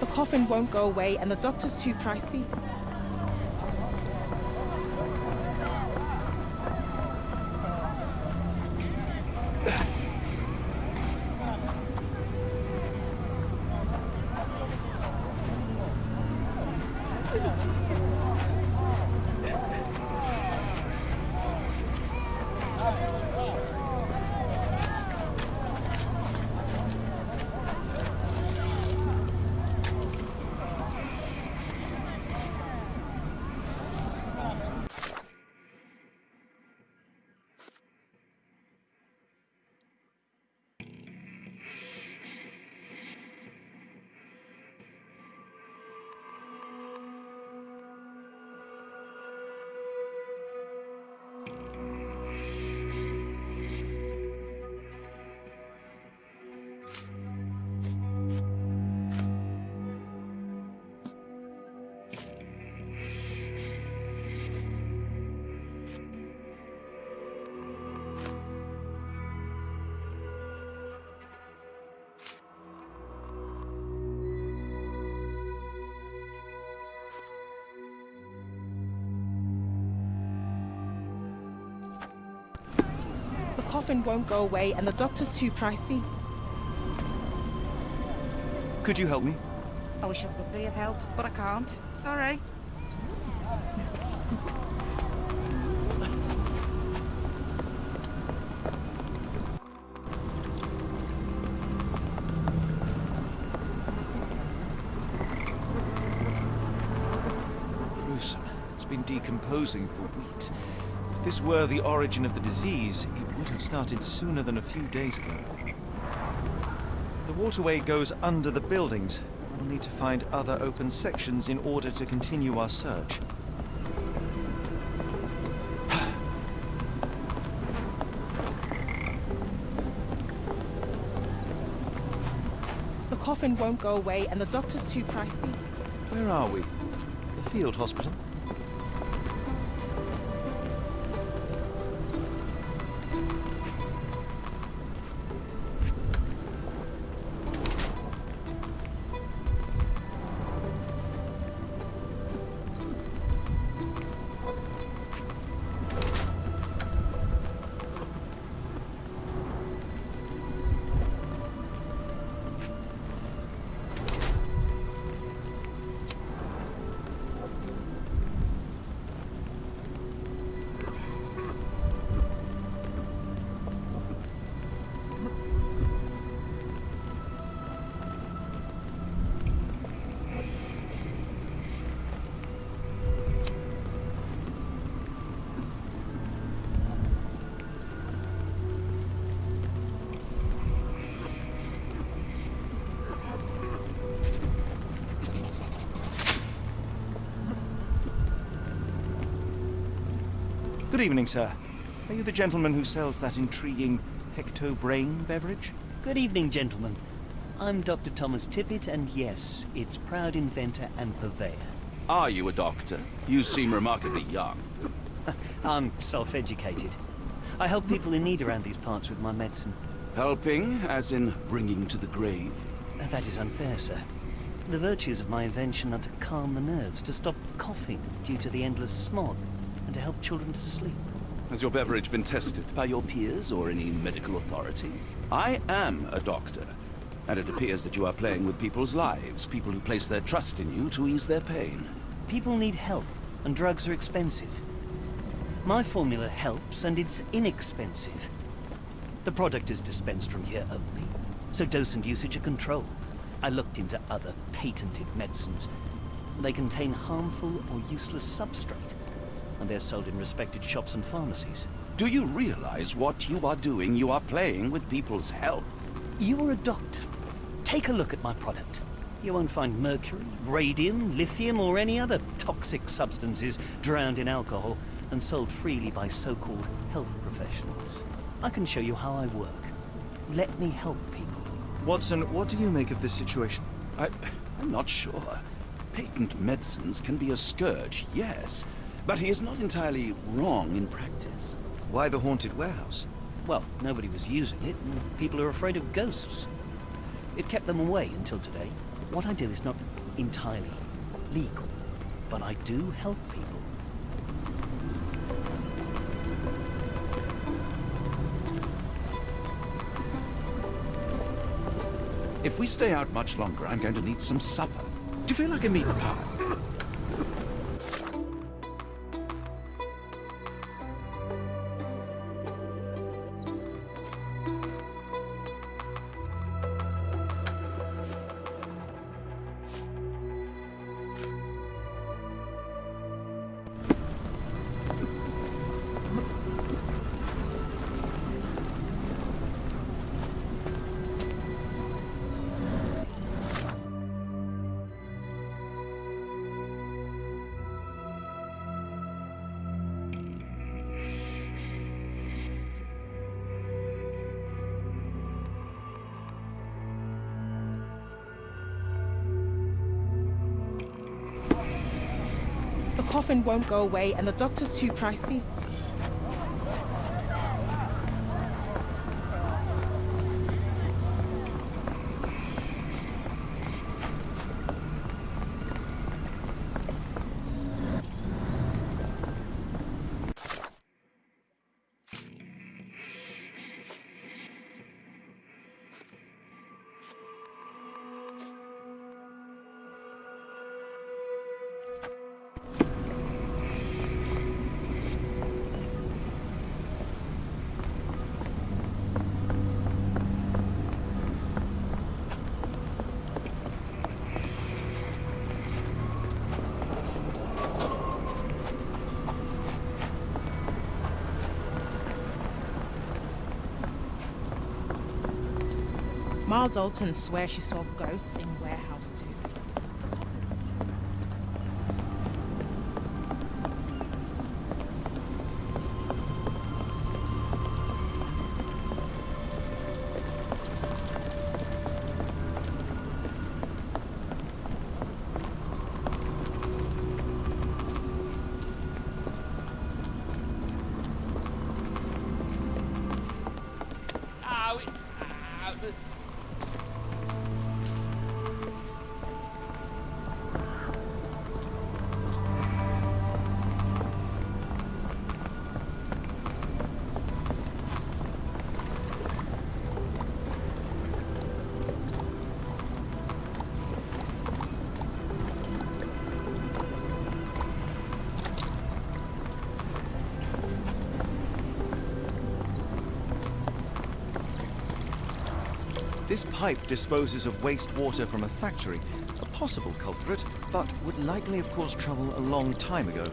The coffin won't go away and the doctor's too pricey. coffin won't go away and the doctor's too pricey. Could you help me? I wish I could be of help, but I can't. Sorry. Gruesome. It's been decomposing for weeks. If this were the origin of the disease, it would have started sooner than a few days ago. The waterway goes under the buildings. We'll need to find other open sections in order to continue our search. The coffin won't go away and the doctor's too pricey. Where are we? The field hospital? Good evening, sir. Are you the gentleman who sells that intriguing Hecto-Brain beverage? Good evening, gentlemen. I'm Dr. Thomas Tippett, and yes, its proud inventor and purveyor. Are you a doctor? You seem remarkably young. I'm self-educated. I help people in need around these parts with my medicine. Helping, as in bringing to the grave? That is unfair, sir. The virtues of my invention are to calm the nerves, to stop coughing due to the endless smog, and to help children to sleep. Has your beverage been tested by your peers or any medical authority? I am a doctor, and it appears that you are playing with people's lives, people who place their trust in you to ease their pain. People need help, and drugs are expensive. My formula helps, and it's inexpensive. The product is dispensed from here only, so dose and usage are controlled. I looked into other patented medicines. They contain harmful or useless substrate, and they're sold in respected shops and pharmacies. Do you realize what you are doing? You are playing with people's health. You are a doctor. Take a look at my product. You won't find mercury, radium, lithium, or any other toxic substances drowned in alcohol and sold freely by so-called health professionals. I can show you how I work. Let me help people. Watson, what do you make of this situation? I'm not sure. Patent medicines can be a scourge, yes. But he is not entirely wrong in practice. Why the haunted warehouse? Well, nobody was using it, and people are afraid of ghosts. It kept them away until today. What I do is not entirely legal, but I do help people. If we stay out much longer, I'm going to need some supper. Do you feel like a meat pie? The coffin won't go away and the doctor's too pricey. Ma Dalton swears she saw ghosts in warehouse too. This pipe disposes of wastewater from a factory, a possible culprit, but would likely have caused trouble a long time ago.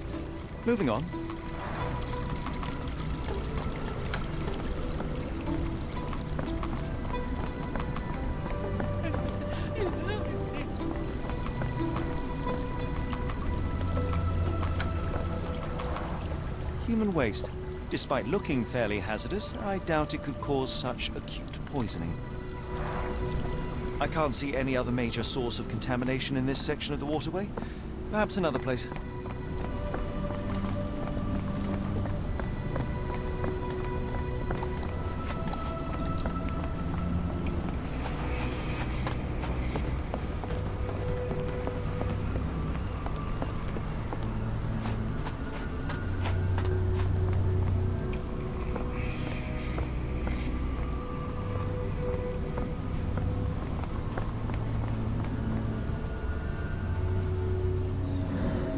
Moving on. Human waste. Despite looking fairly hazardous, I doubt it could cause such acute poisoning. I can't see any other major source of contamination in this section of the waterway. Perhaps another place.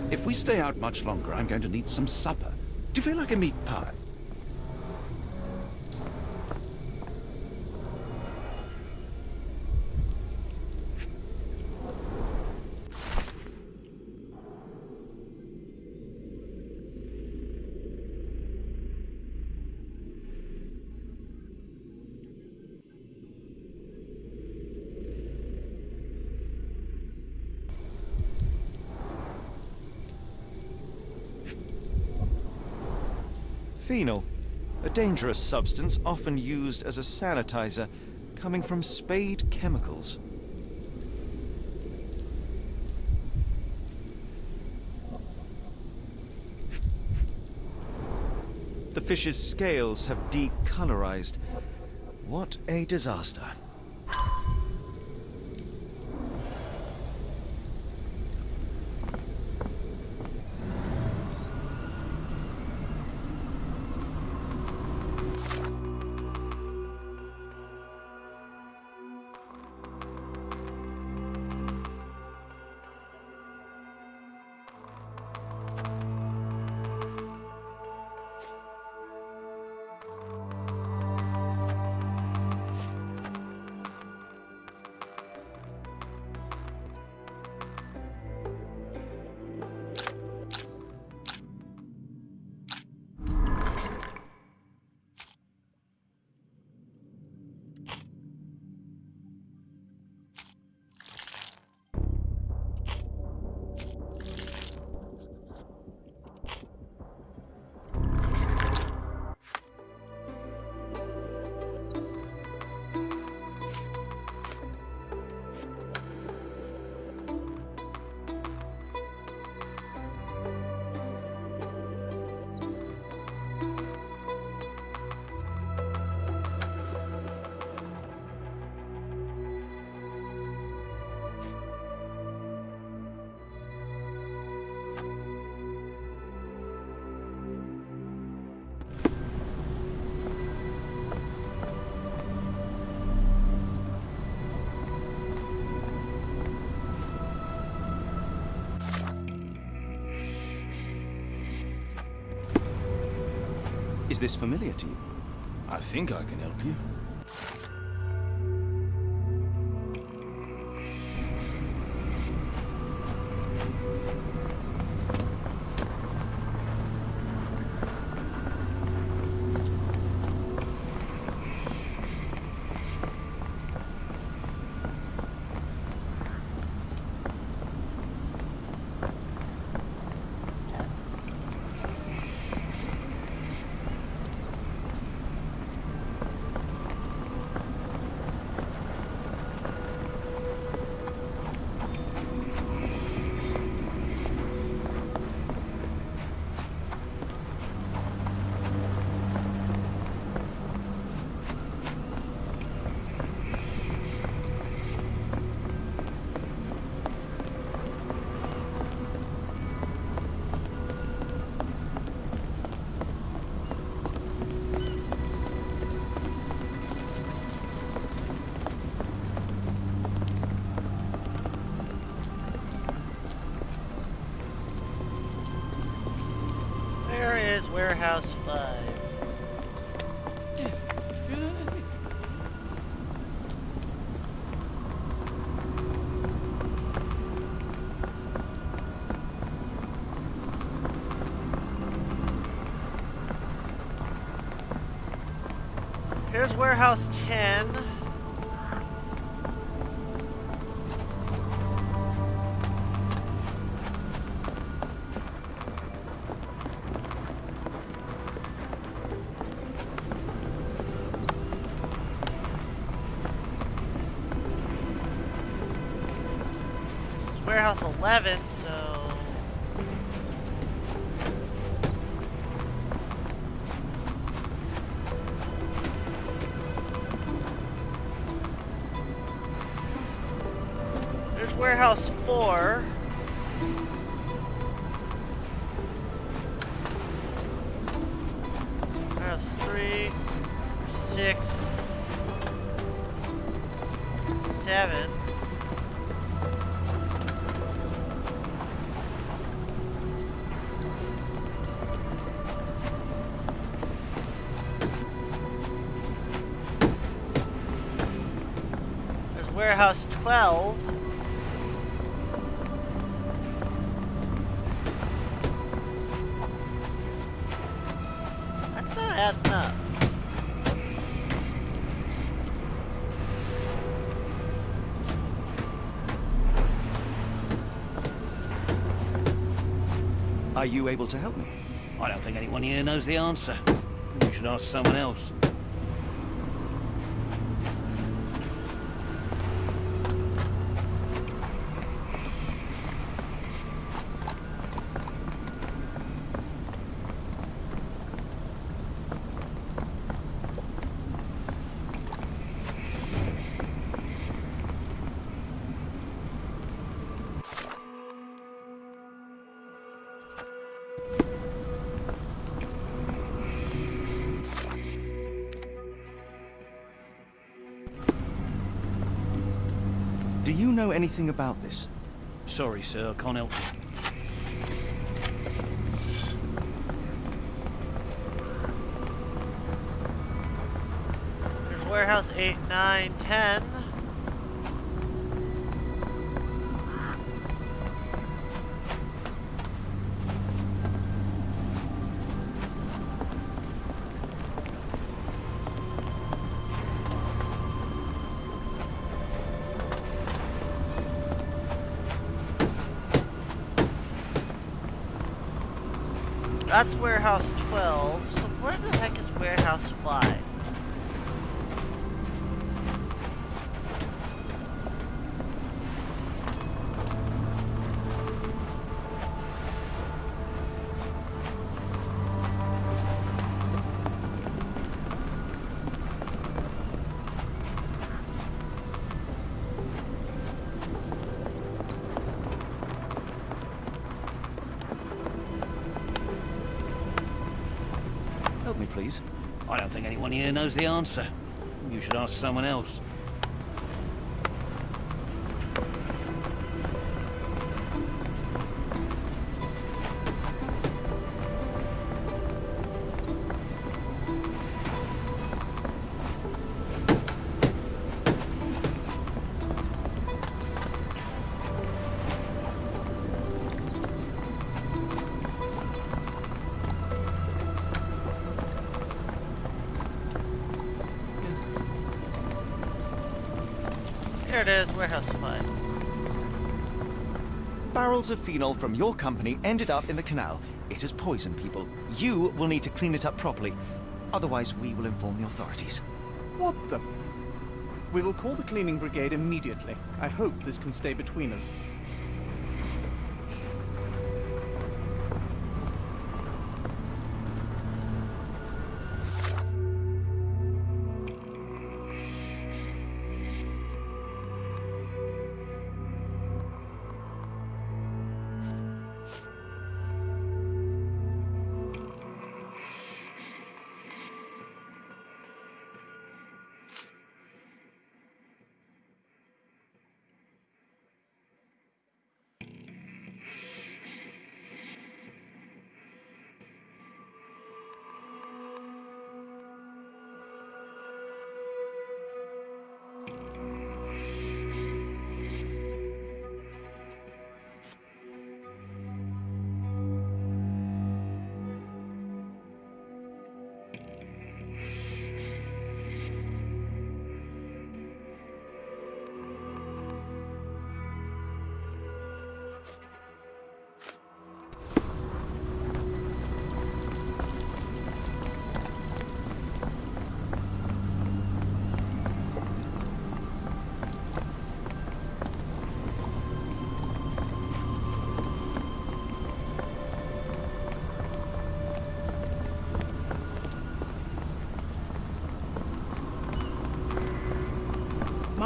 If we stay out much longer, I'm going to need some supper. Do you feel like a meat pie? Phenol, a dangerous substance often used as a sanitizer, coming from Spade Chemicals. The fish's scales have decolorized. What a disaster. Is this familiar to you? I think I can help you. is Warehouse 5. Here's Warehouse 10. This is Warehouse 11, so... There's Warehouse 4. Warehouse 3, 6, 7. There's Warehouse 12. That's not adding up. Are you able to help me? I don't think anyone here knows the answer. You should ask someone else. Do you know anything about this? Sorry, sir, I can't help you. There's Warehouse 8, 9, 10. That's Warehouse 12. So where the heck is Warehouse 5? Help me, please. I don't think anyone here knows the answer. You should ask someone else. Here it is, Warehouse 5. Barrels of phenol from your company ended up in the canal. It has poisoned people. You will need to clean it up properly. Otherwise, we will inform the authorities. What the? We will call the cleaning brigade immediately. I hope this can stay between us.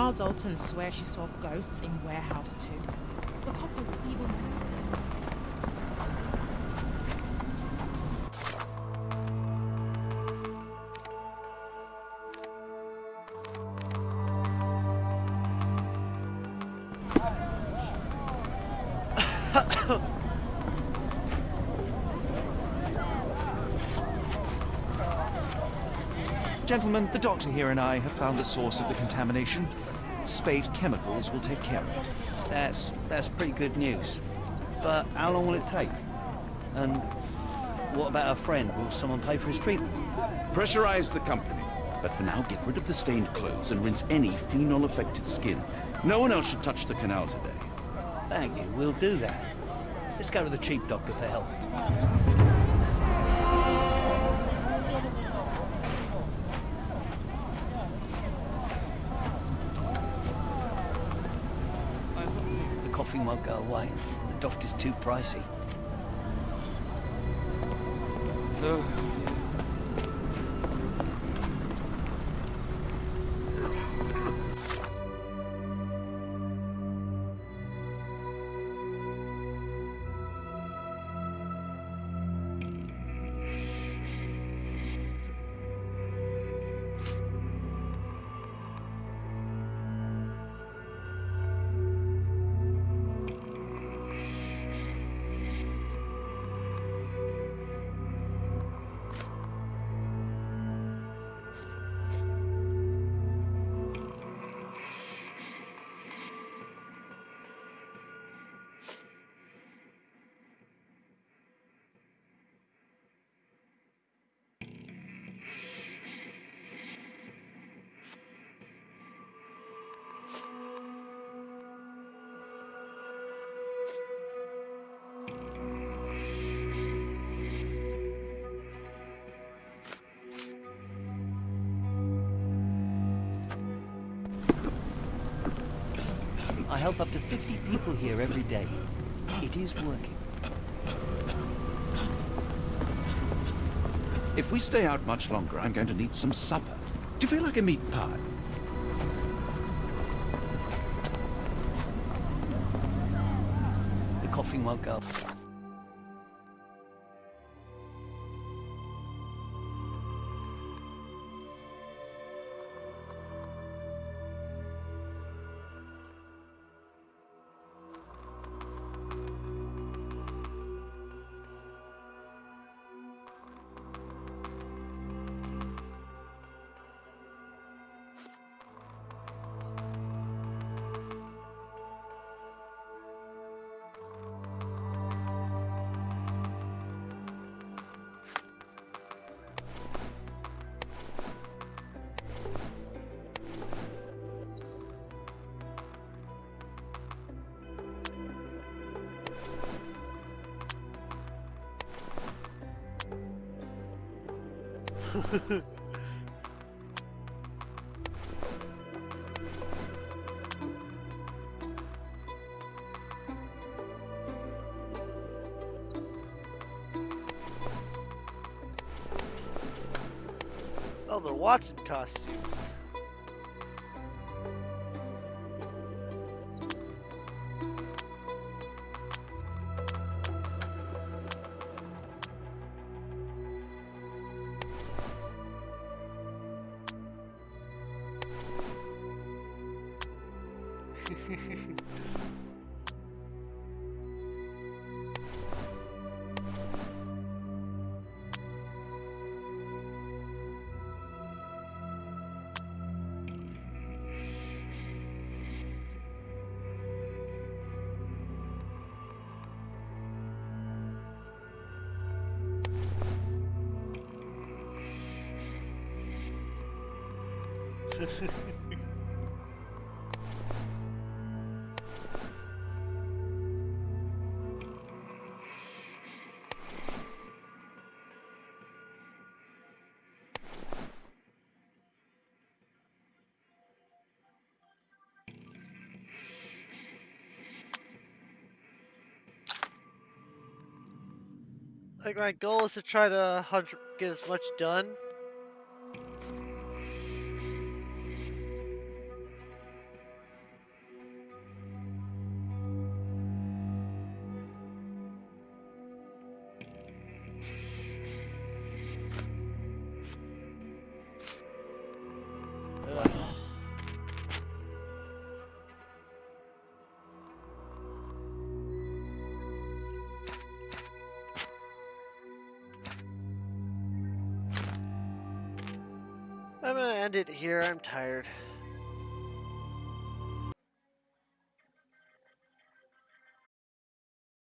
Ma Dalton swears she saw ghosts in warehouse too. The coppers even... Gentlemen, the doctor here and I have found the source of the contamination. Spade Chemicals will take care of it. That's pretty good news. But how long will it take? And what about our friend? Will someone pay for his treatment? Pressurize the company. But for now, get rid of the stained clothes and rinse any phenol-affected skin. No one else should touch the canal today. Thank you, we'll do that. Let's go to the cheap doctor for help. The coughing won't go away. The doctor's too pricey. I help up to 50 people here every day. It is working. If we stay out much longer, I'm going to need some supper. Do you feel like a meat pie? The coughing won't go. Oh, they're Watson costumes. Like, my goal is to try to get as much done. I'm gonna end it here. I'm tired.